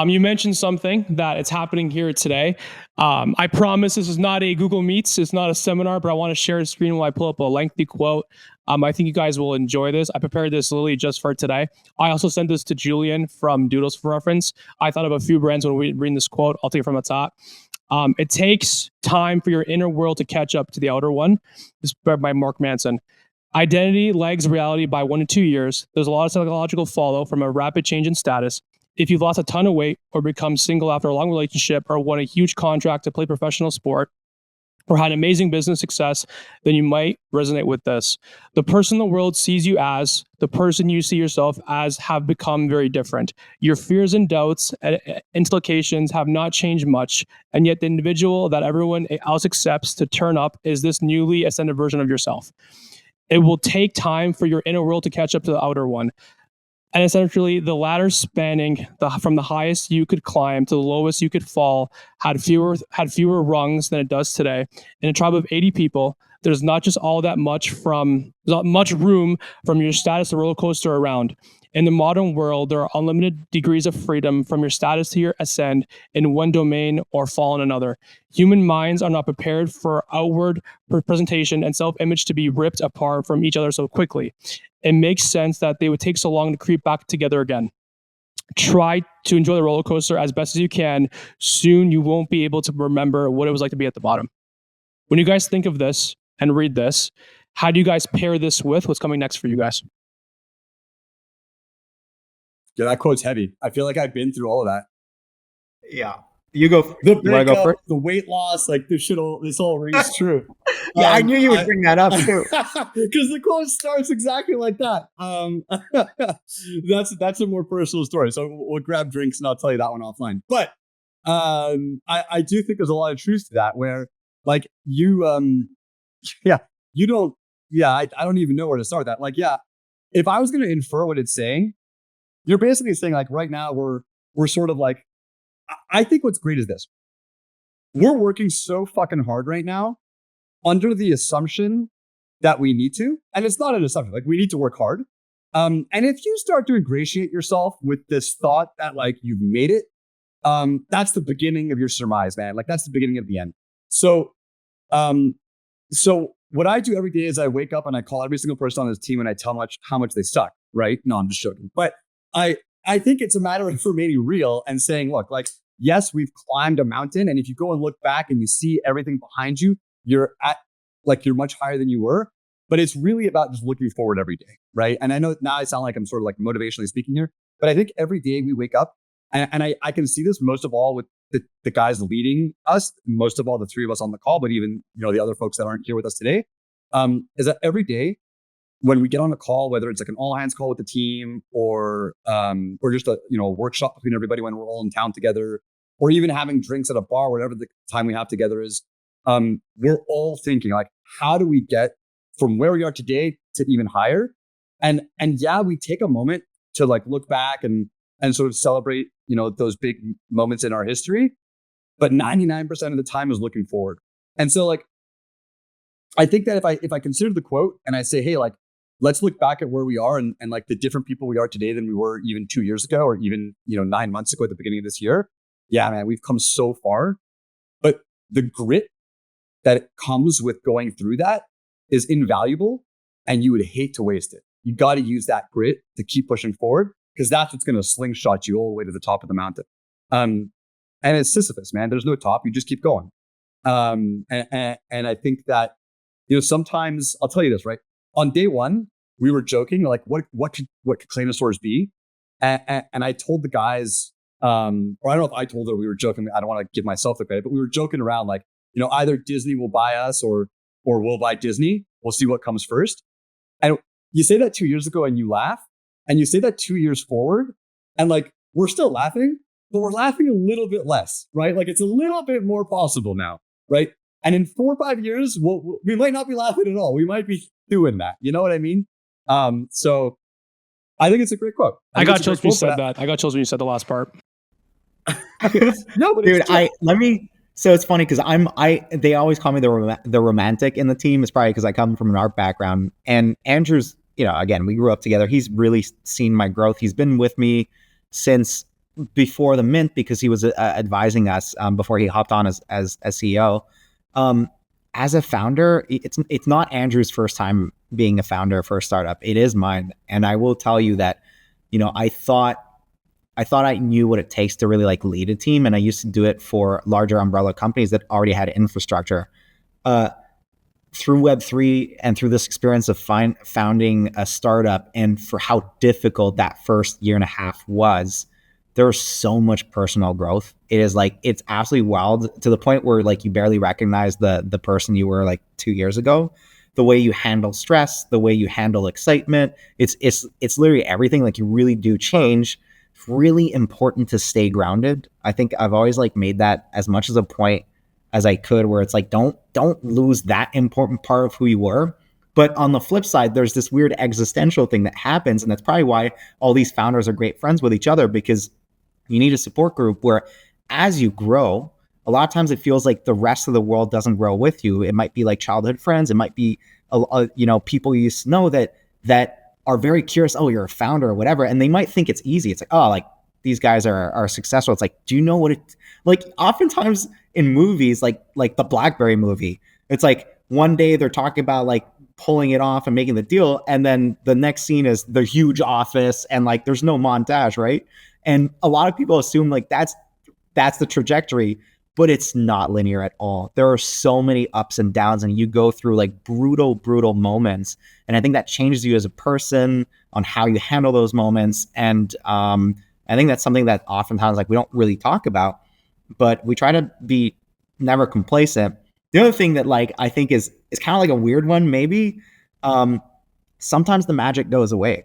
You mentioned something that it's happening here today. I promise this is not a Google Meets, it's not a seminar, but I want to share a screen while I pull up a lengthy quote. I think you guys will enjoy this. I prepared this literally just for today. I also sent this to Julian from Doodles for reference. I thought of a few brands when we read this quote. I'll take it from the top. It takes time for your inner world to catch up to the outer one. This is by Mark Manson. Identity lags reality by 1 to 2 years. There's a lot of psychological fallout from a rapid change in status. If you've lost a ton of weight or become single after a long relationship or won a huge contract to play professional sport, or had amazing business success, then you might resonate with this. The person the world sees you as, the person you see yourself as, have become very different. Your fears and doubts and implications have not changed much, and yet the individual that everyone else accepts to turn up is this newly ascended version of yourself. It will take time for your inner world to catch up to the outer one. And essentially, the ladder spanning from the highest you could climb to the lowest you could fall had fewer rungs than it does today. In a tribe of 80 people, there's not much room from your status to roller coaster around. In the modern world, there are unlimited degrees of freedom from your status to your ascend in one domain or fall in another. Human minds are not prepared for outward presentation and self-image to be ripped apart from each other so quickly. It makes sense that they would take so long to creep back together again. Try to enjoy the roller coaster as best as you can. Soon you won't be able to remember what it was like to be at the bottom. When you guys think of this and read this, how do you guys pair this with what's coming next for you guys? Yeah, that quote's heavy. I feel like I've been through all of that. Yeah. You go. The breakup, the weight loss, like this all rings true. Yeah, I knew you would bring that up too. Because the quote starts exactly like that. That's a more personal story. So we'll grab drinks and I'll tell you that one offline. But I do think there's a lot of truth to that where like you I don't even know where to start with that. Like, yeah, if I was going to infer what it's saying, you're basically saying like right now we're sort of like, I think what's great is this. We're working so fucking hard right now under the assumption that we need to, and it's not an assumption, like we need to work hard. And if you start to ingratiate yourself with this thought that like you've made it, that's the beginning of your surmise, man. Like that's the beginning of the end. So what I do every day is I wake up and I call every single person on this team and I tell how much they suck, right? No, I'm just joking. But I think it's a matter of remaining real and saying, look, like, yes, we've climbed a mountain. And if you go and look back and you see everything behind you, you're much higher than you were. but it's really about just looking forward every day, right? And I know now I sound like I'm sort of like motivationally speaking here, but I think every day we wake up, and I can see this most of all with the guys leading us, most of all the three of us on the call, but even the other folks that aren't here with us today, is that every day when we get on a call, whether it's like an all hands call with the team or just a workshop between everybody when we're all in town together, or even having drinks at a bar, whatever the time we have together is, we're all thinking like, how do we get from where we are today to even higher? And yeah, we take a moment to like look back and sort of celebrate, those big moments in our history, but 99% of the time is looking forward. And so like, I think that if I consider the quote and I say, hey, like, let's look back at where we are and like the different people we are today than we were even 2 years ago, or even, 9 months ago at the beginning of this year. Yeah, man, we've come so far, but the grit that comes with going through that is invaluable, and you would hate to waste it. You got to use that grit to keep pushing forward, because that's what's going to slingshot you all the way to the top of the mountain. And it's Sisyphus, man. There's no top. You just keep going. And I think that, sometimes I'll tell you this, right? On day one, we were joking, like, what could Claynosaurz be? And I told the guys, or I don't know if I told her we were joking. I don't want to give myself the credit, but we were joking around like, either Disney will buy us or we'll buy Disney. We'll see what comes first. And you say that 2 years ago and you laugh, and you say that 2 years forward, and like, we're still laughing, but we're laughing a little bit less, right? Like, it's a little bit more possible now, right? And in 4 or 5 years, we might not be laughing at all. We might be doing that. You know what I mean? So I think it's a great quote. I got chills when you said that. I got chills when you said the last part. No, but dude, so it's funny because they always call me the romantic in the team. It's probably because I come from an art background, and Andrew's, again, we grew up together. He's really seen my growth. He's been with me since before the mint, because he was advising us before he hopped on as CEO. As a founder, it's not Andrew's first time being a founder for a startup. It is mine. And I will tell you that, I thought I knew what it takes to really like lead a team. And I used to do it for larger umbrella companies that already had infrastructure. Through Web3 and through this experience of founding a startup, and for how difficult that first year and a half was, there was so much personal growth. It is like, it's absolutely wild, to the point where like you barely recognize the person you were like 2 years ago. The way you handle stress, the way you handle excitement, it's literally everything. Like, you really do change. It's really important to stay grounded. I think I've always like made that as much as a point as I could, where it's like, don't lose that important part of who you were. But on the flip side, there's this weird existential thing that happens. And that's probably why all these founders are great friends with each other, because you need a support group where, as you grow, a lot of times it feels like the rest of the world doesn't grow with you. It might be like childhood friends. It might be, people you used to know that are very curious. Oh, you're a founder or whatever. And they might think it's easy. It's like, oh, like, these guys are successful. It's like, do you know what it, like, oftentimes in movies, like the BlackBerry movie, it's like one day they're talking about like pulling it off and making the deal, and then the next scene is the huge office, and like there's no montage, right? And a lot of people assume like that's the trajectory, but it's not linear at all. There are so many ups and downs, and you go through like brutal moments. And I think that changes you as a person on how you handle those moments. And I think that's something that oftentimes like we don't really talk about, but we try to be never complacent. The other thing that like I think is kind of like a weird one, maybe, sometimes the magic goes away.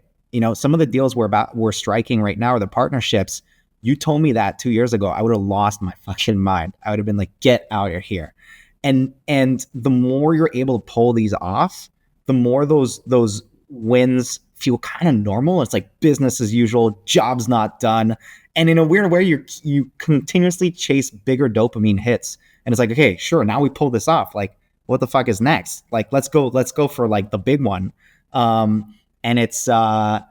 Some of the deals we're striking right now, or the partnerships, you told me that 2 years ago, I would have lost my fucking mind. I would have been like, get out of here. And the more you're able to pull these off, the more those wins feel kind of normal. It's like business as usual, job's not done. And in a weird way, you continuously chase bigger dopamine hits. And it's like, okay, sure, now we pull this off. Like, what the fuck is next? Like, let's go for like the big one. And it's kind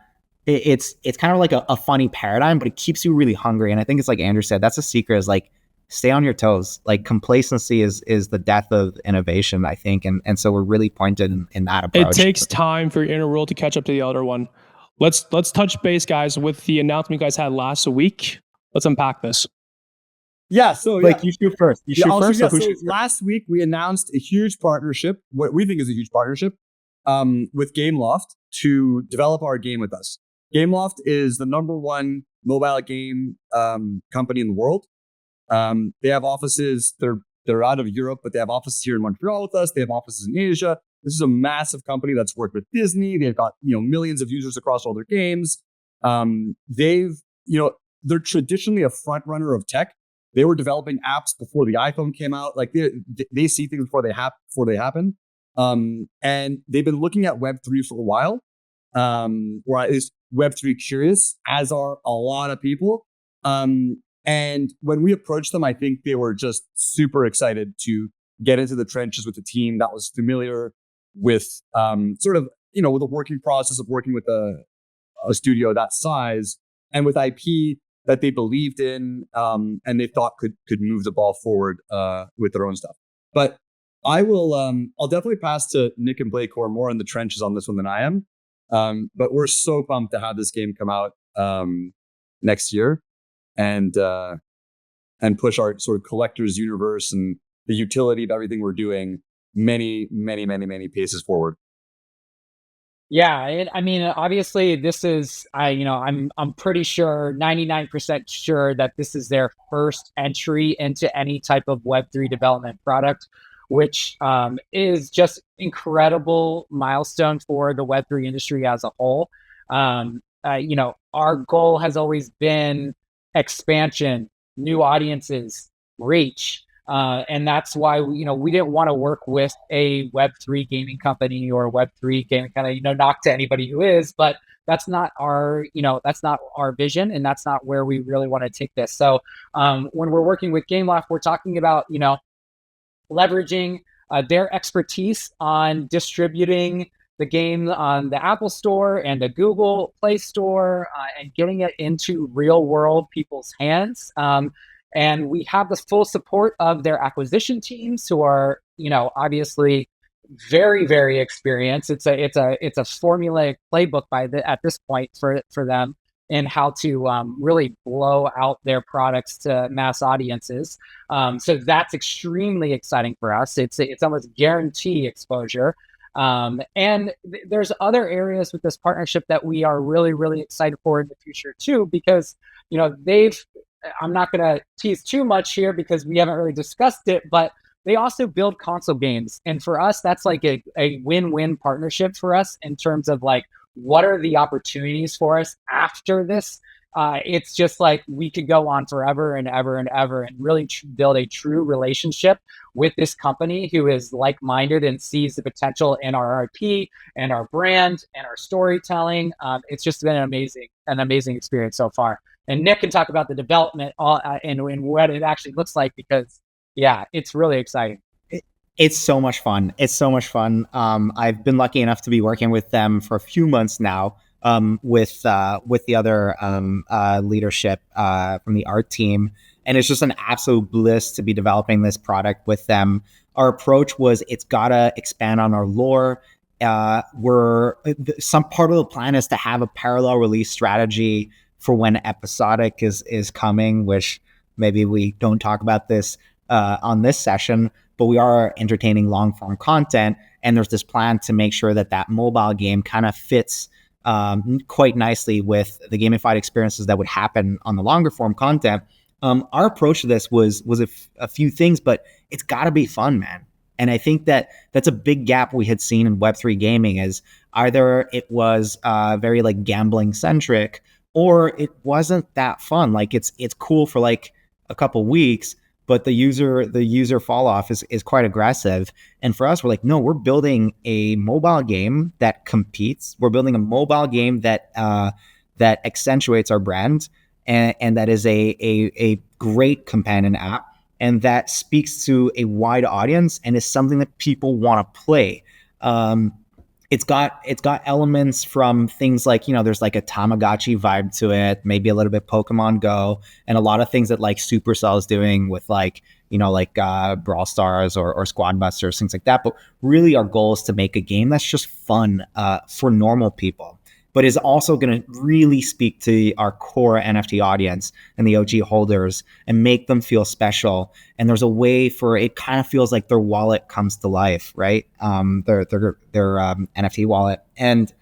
of like a funny paradigm, but it keeps you really hungry. And I think it's like Andrew said, that's a secret, is like, stay on your toes. Like, complacency is the death of innovation, I think. And so we're really pointed in that approach. It takes time for your inner world to catch up to the outer one. Let's touch base, guys, with the announcement you guys had last week. Let's unpack this. Yeah, so like, you shoot first. Last week we announced a huge partnership, what we think is a huge partnership, with Gameloft to develop our game with us. Gameloft is the #1 mobile game company in the world. They have offices. They're out of Europe, but they have offices here in Montreal with us. They have offices in Asia. This is a massive company that's worked with Disney. They've got millions of users across all their games. They're traditionally a front runner of tech. They were developing apps before the iPhone came out. Like they see things before they happen. And they've been looking at Web3 for a while, or at least Web3 curious, as are a lot of people. And when we approached them, I think they were just super excited to get into the trenches with a team that was familiar with with the working process of working with a studio that size and with IP that they believed in and they thought could move the ball forward with their own stuff. But I'll definitely pass to Nick and Blake, who are more in the trenches on this one than I am. But we're so pumped to have this game come out next year and push our sort of collector's universe and the utility of everything we're doing many, many, many, many paces forward. Yeah, I mean, obviously, this is I'm pretty sure, 99% sure that this is their first entry into any type of Web3 development product, which is just incredible milestone for the Web3 industry as a whole. Our goal has always been expansion, new audiences, reach. And that's why we didn't want to work with a Web3 gaming company or a Web3 gaming kind of knock to anybody who is, but that's not our vision, and that's not where we really want to take this. So when we're working with Gameloft, we're talking about leveraging their expertise on distributing the game on the Apple Store and the Google Play Store and getting it into real world people's hands. And we have the full support of their acquisition teams, who are, obviously very, very experienced. It's a formulaic playbook at this point for them in how to really blow out their products to mass audiences. So that's extremely exciting for us. It's almost guarantee exposure. And there's other areas with this partnership that we are really, really excited for in the future too, because I'm not going to tease too much here because we haven't really discussed it, but they also build console games. And for us, that's like a win-win partnership for us in terms of like, what are the opportunities for us after this? It's just like we could go on forever and ever and ever and really build a true relationship with this company who is like-minded and sees the potential in our IP and our brand and our storytelling. It's just been an amazing experience so far. And Nick can talk about the development and what it actually looks like, because it's really exciting. It's so much fun. I've been lucky enough to be working with them for a few months now, with the other leadership from the art team, and it's just an absolute bliss to be developing this product with them. Our approach was it's gotta expand on our lore. Some part of the plan is to have a parallel release strategy for when episodic is coming, which maybe we don't talk about this on this session, but we are entertaining long form content, and there's this plan to make sure that mobile game kind of fits quite nicely with the gamified experiences that would happen on the longer form content. Our approach to this was a few things, but it's got to be fun, man. And I think that's a big gap we had seen in Web3 gaming, is either it was very like gambling centric, or it wasn't that fun. Like it's cool for like a couple weeks, but the user fall off is quite aggressive. And for us, we're like, no, we're building a mobile game that competes. We're building a mobile game that accentuates our brand, and that is a great companion app, and that speaks to a wide audience and is something that people want to play. It's got elements from things like, there's like a Tamagotchi vibe to it, maybe a little bit Pokemon Go, and a lot of things that like Supercell is doing with like Brawl Stars or Squad Busters, things like that. But really our goal is to make a game that's just fun for normal people. but is also going to really speak to our core NFT audience and the OG holders and make them feel special. And there's a way for it kind of feels like their wallet comes to life, right? Their NFT wallet. And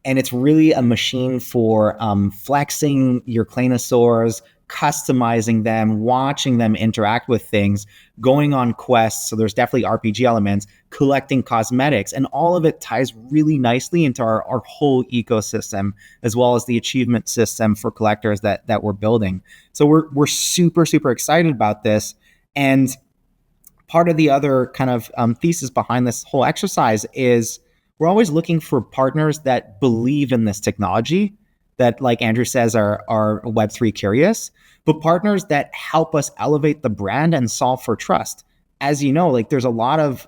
it's really a machine for flexing your Claynosaurz, customizing them, watching them interact with things, going on quests. So there's definitely RPG elements, collecting cosmetics, and all of it ties really nicely into our whole ecosystem, as well as the achievement system for collectors that we're building. So we're super, super excited about this. And part of the other kind of thesis behind this whole exercise is we're always looking for partners that believe in this technology, that, like Andrew says, are Web3 curious, but partners that help us elevate the brand and solve for trust. As you know, like there's a lot of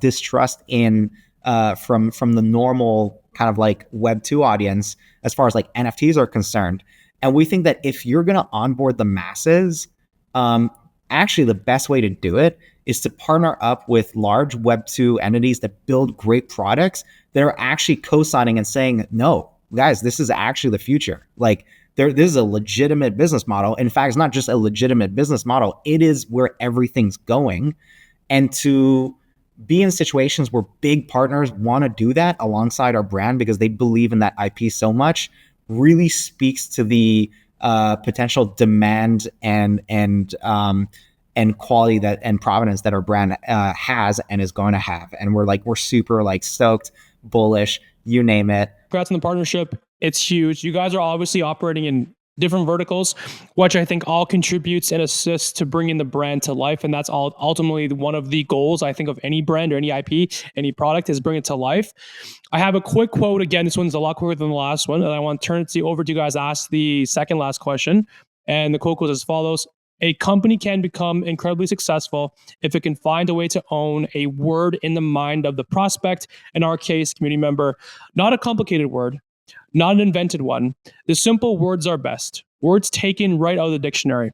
distrust in from the normal kind of like Web2 audience as far as like NFTs are concerned. And we think that if you're going to onboard the masses, actually the best way to do it is to partner up with large Web2 entities that build great products that are actually co-signing and saying, no, guys, this is actually the future. Like this is a legitimate business model. In fact, it's not just a legitimate business model. It is where everything's going. And to be in situations where big partners want to do that alongside our brand because they believe in that IP so much really speaks to the potential demand and quality that and provenance that our brand has and is going to have. And we're super like stoked, bullish, you name it. Congrats on the partnership. It's huge. You guys are obviously operating in different verticals, which I think all contributes and assists to bringing the brand to life. And that's all ultimately one of the goals, I think, of any brand or any IP, any product, is bring it to life. I have a quick quote. Again, this one's a lot quicker than the last one. And I want to turn it over to you guys to ask the second last question. And the quote goes as follows. A company can become incredibly successful if it can find a way to own a word in the mind of the prospect, in our case, community member, not a complicated word, not an invented one. The simple words are best. Words taken right out of the dictionary.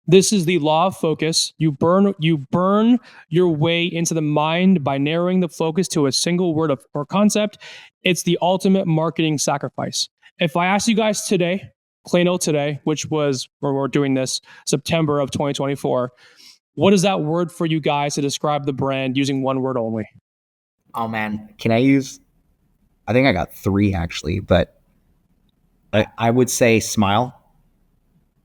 This is the law of focus. You burn your way into the mind by narrowing the focus to a single word or concept. It's the ultimate marketing sacrifice. If I ask you guys today, Clayno today, which was where we're doing this, September of 2024, what is that word for you guys to describe the brand using one word only? Oh man, can I use? I think I got 3 actually, but I would say smile.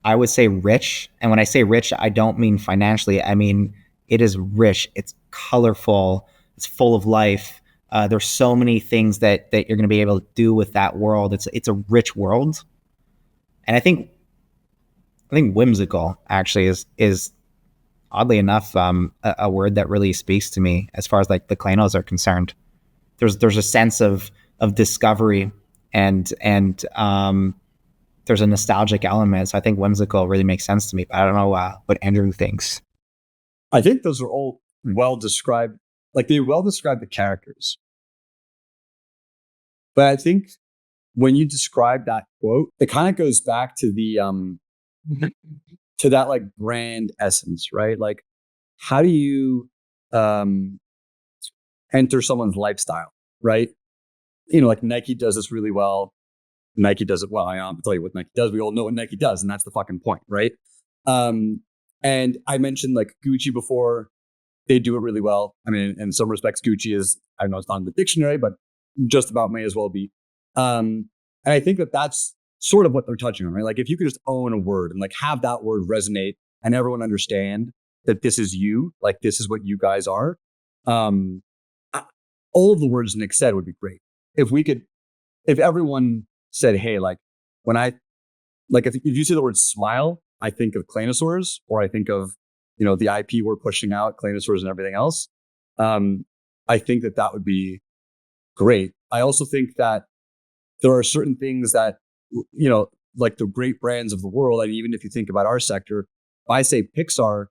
I would say rich. And when I say rich, I don't mean financially. I mean, it is rich. It's colorful. It's full of life. There's so many things that you're going to be able to do with that world. It's a rich world. And I think whimsical actually is oddly enough a word that really speaks to me as far as like the Claynos are concerned. There's a sense of discovery and there's a nostalgic element. So I think whimsical really makes sense to me. But I don't know what Andrew thinks. I think those are all well described. Like they well describe the characters. But I think when you describe that quote, it kind of goes back to the to that like brand essence, right? Like how do you enter someone's lifestyle, right? You know, like Nike does this really well. Nike does it well. I'll tell you what Nike does. We all know what Nike does, and that's the fucking point, right? And I mentioned like Gucci before. They do it really well. I mean, in some respects, Gucci is, I know it's not in the dictionary, but just about may as well be. And I think that that's sort of what they're touching on, right? Like if you could just own a word and like have that word resonate and everyone understand that this is you, like this is what you guys are. All of the words Nick said would be great. If everyone said, hey, like when if you see the word smile, I think of Claynosaurz, or I think of, you know, the IP we're pushing out, Claynosaurz and everything else. I think that would be great. I also think that there are certain things that, you know, like the great brands of the world. And even if you think about our sector, if I say Pixar,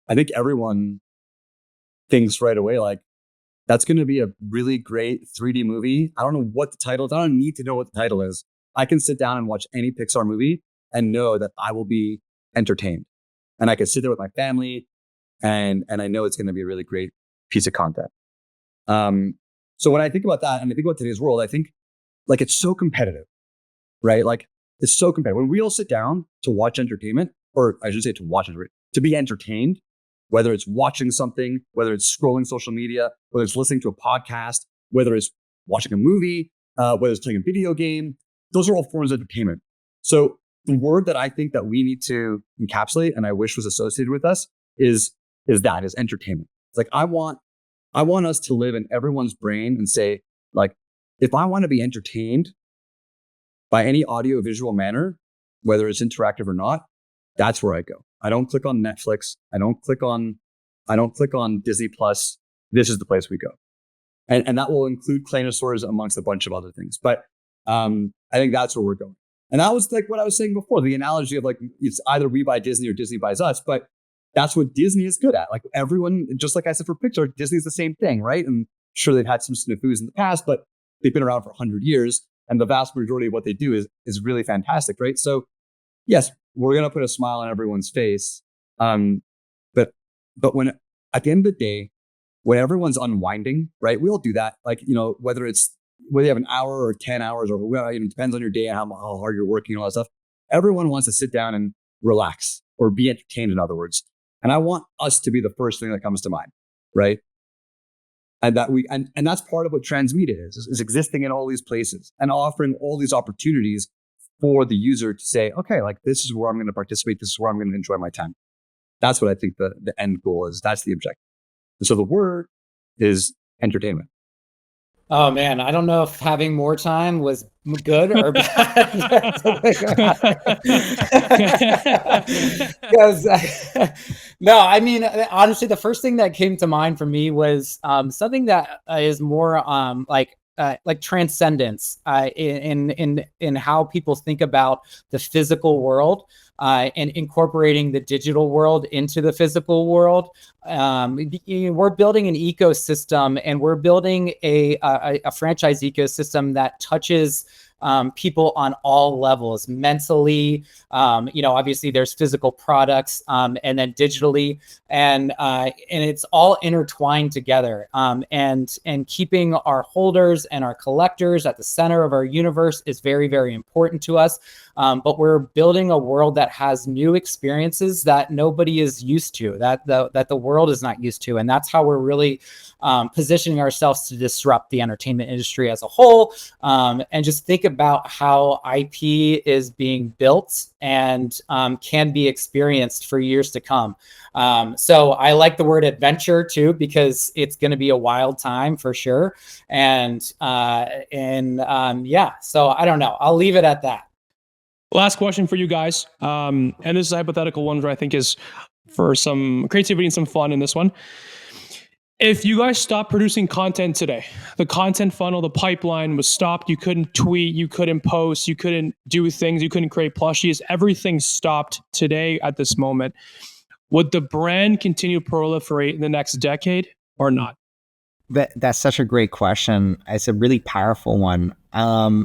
I think everyone thinks right away, like, that's going to be a really great 3D movie. I don't know what the title is. I don't need to know what the title is. I can sit down and watch any Pixar movie and know that I will be entertained. And I can sit there with my family and I know it's going to be a really great piece of content. So when I think about that and I think about today's world, I think like it's so competitive, right? Like it's so competitive. When we all sit down to watch entertainment, or I should say to be entertained, whether it's watching something, whether it's scrolling social media, whether it's listening to a podcast, whether it's watching a movie, whether it's playing a video game, those are all forms of entertainment. So the word that I think that we need to encapsulate, and I wish was associated with us, is entertainment. It's like I want us to live in everyone's brain and say, like, if I want to be entertained by any audio visual manner, whether it's interactive or not, that's where I go. I don't click on Netflix. I don't click on Disney Plus. This is the place we go. And that will include Claynosaurz amongst a bunch of other things. But I think that's where we're going. And that was like what I was saying before, the analogy of like, it's either we buy Disney or Disney buys us, but that's what Disney is good at. Like everyone, just like I said for Pixar, Disney's the same thing, right? And sure, they've had some snafus in the past, but they've been around for 100 years. And the vast majority of what they do is really fantastic, right? So yes, we're going to put a smile on everyone's face. But when at the end of the day, when everyone's unwinding, right? We all do that. Like, whether you have an hour or 10 hours or it depends on your day and how hard you're working and all that stuff. Everyone wants to sit down and relax or be entertained, in other words. And I want us to be the first thing that comes to mind, right? And that and that's part of what transmedia is existing in all these places and offering all these opportunities for the user to say, okay, like this is where I'm going to participate. This is where I'm going to enjoy my time. That's what I think the end goal is. That's the objective. And so the word is entertainment. Oh man, I don't know if having more time was good or bad. Because no, I mean honestly, the first thing that came to mind for me was something that is more like transcendence in how people think about the physical world and incorporating the digital world into the physical world. We're building an ecosystem, and we're building a franchise ecosystem that touches people on all levels, mentally, obviously there's physical products, and then digitally, and it's all intertwined together. And keeping our holders and our collectors at the center of our universe is very, very important to us. But we're building a world that has new experiences that nobody is used to, that the world is not used to. And that's how we're really positioning ourselves to disrupt the entertainment industry as a whole, and just think about how IP is being built and can be experienced for years to come. So I like the word adventure too, because it's going to be a wild time for sure. And so I don't know. I'll leave it at that. Last question for you guys. And this is a hypothetical one where I think is for some creativity and some fun in this one. If you guys stopped producing content today, the content funnel, the pipeline was stopped. You couldn't tweet, you couldn't post, you couldn't do things, you couldn't create plushies. Everything stopped today at this moment. Would the brand continue to proliferate in the next decade or not? That's such a great question. It's a really powerful one. I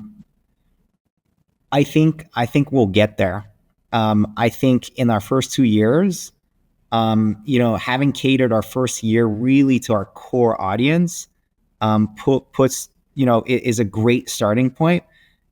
think we'll get there. I think in our first 2 years, having catered our first year really to our core audience, puts is a great starting point.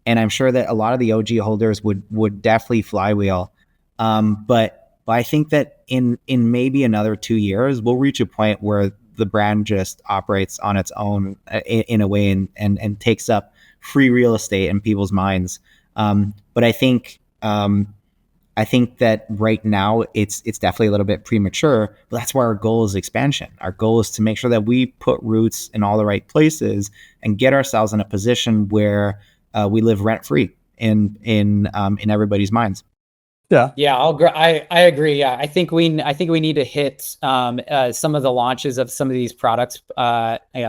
And I'm sure that a lot of the OG holders would definitely flywheel. But I think that in maybe another 2 years, we'll reach a point where the brand just operates on its own in a way and takes up free real estate in people's minds. But I think that right now it's definitely a little bit premature, but that's why our goal is expansion. Our goal is to make sure that we put roots in all the right places and get ourselves in a position where we live rent free in everybody's minds. Yeah. I agree. Yeah, I think we need to hit some of the launches of some of these products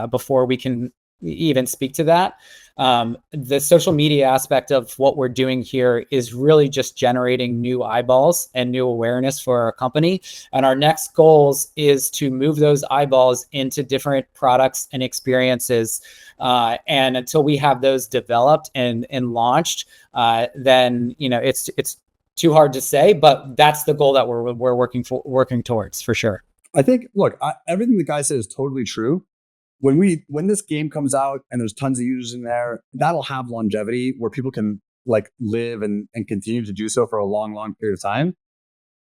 before we can even speak to that. The social media aspect of what we're doing here is really just generating new eyeballs and new awareness for our company. And our next goals is to move those eyeballs into different products and experiences. And until we have those developed and launched, then it's too hard to say, but that's the goal that we're working towards for sure. I think, look, everything the guy said is totally true. when this game comes out and there's tons of users in there, that'll have longevity where people can like live and continue to do so for a long, long period of time.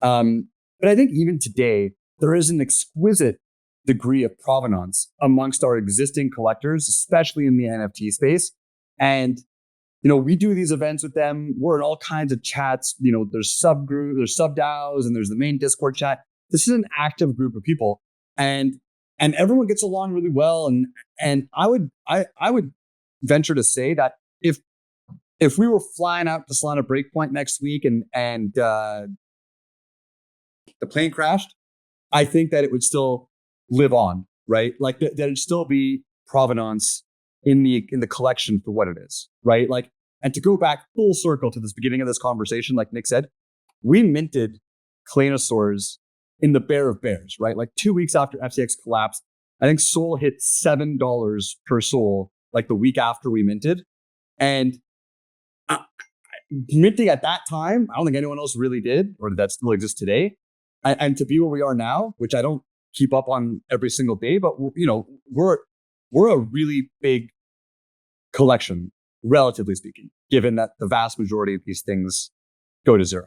But I think even today, there is an exquisite degree of provenance amongst our existing collectors, especially in the NFT space. And, we do these events with them. We're in all kinds of chats. There's subgroups, there's sub-DAOs, and there's the main Discord chat. This is an active group of people. And everyone gets along really well. And I would venture to say that if we were flying out to Solana Breakpoint next week and the plane crashed, I think that it would still live on, right? Like that it'd still be provenance in the collection for what it is, right? Like, and to go back full circle to this beginning of this conversation, like Nick said, we minted Claynosaurz in the bear of bears, right? Like 2 weeks after FTX collapsed, I think Sol hit $7 per Sol, like the week after we minted. And minting at that time, I don't think anyone else really did, or that still exists today. And to be where we are now, which I don't keep up on every single day, but we're a really big collection, relatively speaking, given that the vast majority of these things go to zero.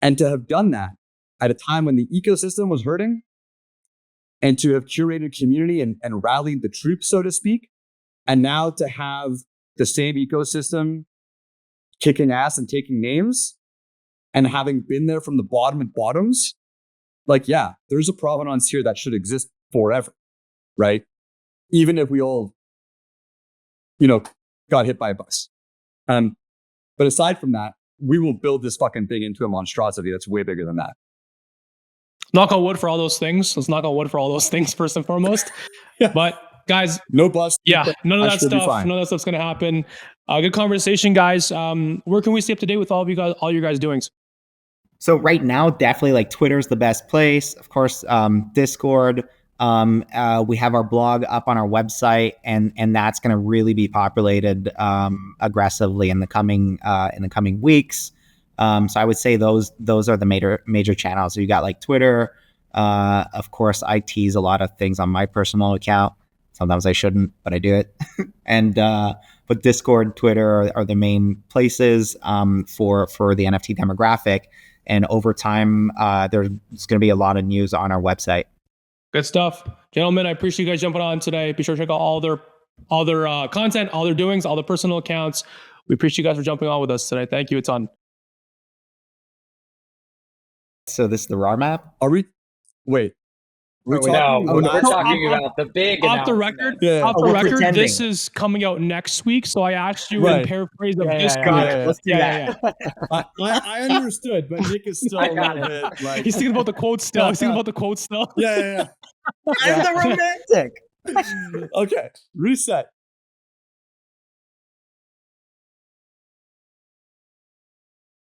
And to have done that at a time when the ecosystem was hurting, and to have curated community and rallied the troops, so to speak, and now to have the same ecosystem kicking ass and taking names, and having been there from the bottom and bottoms, like, yeah, there's a provenance here that should exist forever, right? Even if we all, got hit by a bus. But aside from that, we will build this fucking thing into a monstrosity that's way bigger than that. Knock on wood for all those things. Let's knock on wood for all those things first and foremost. Yeah. But guys, no bust. Yeah, none of that stuff's gonna happen. Good conversation, guys. Where can we stay up to date with all your guys' doings? So right now, definitely like Twitter's the best place. Of course, Discord. We have our blog up on our website, and that's going to really be populated aggressively in the coming weeks. So I would say those are the major channels. So you got like Twitter. Of course, I tease a lot of things on my personal account. Sometimes I shouldn't, but I do it. And but Discord, Twitter are the main places for the NFT demographic. And over time, there's going to be a lot of news on our website. Good stuff, gentlemen. I appreciate you guys jumping on today. Be sure to check out all their content, all their doings, all their personal accounts. We appreciate you guys for jumping on with us today. Thank you a ton. So this is the RAR map? Are we? Wait. We're talking about the big off the record. Yeah. Off the record, this is coming out next week. So I asked you in paraphrase of this. Let's do that. I understood, but Nick is still a little bit like he's thinking about the quote still. Yeah. I'm the romantic. Okay, reset.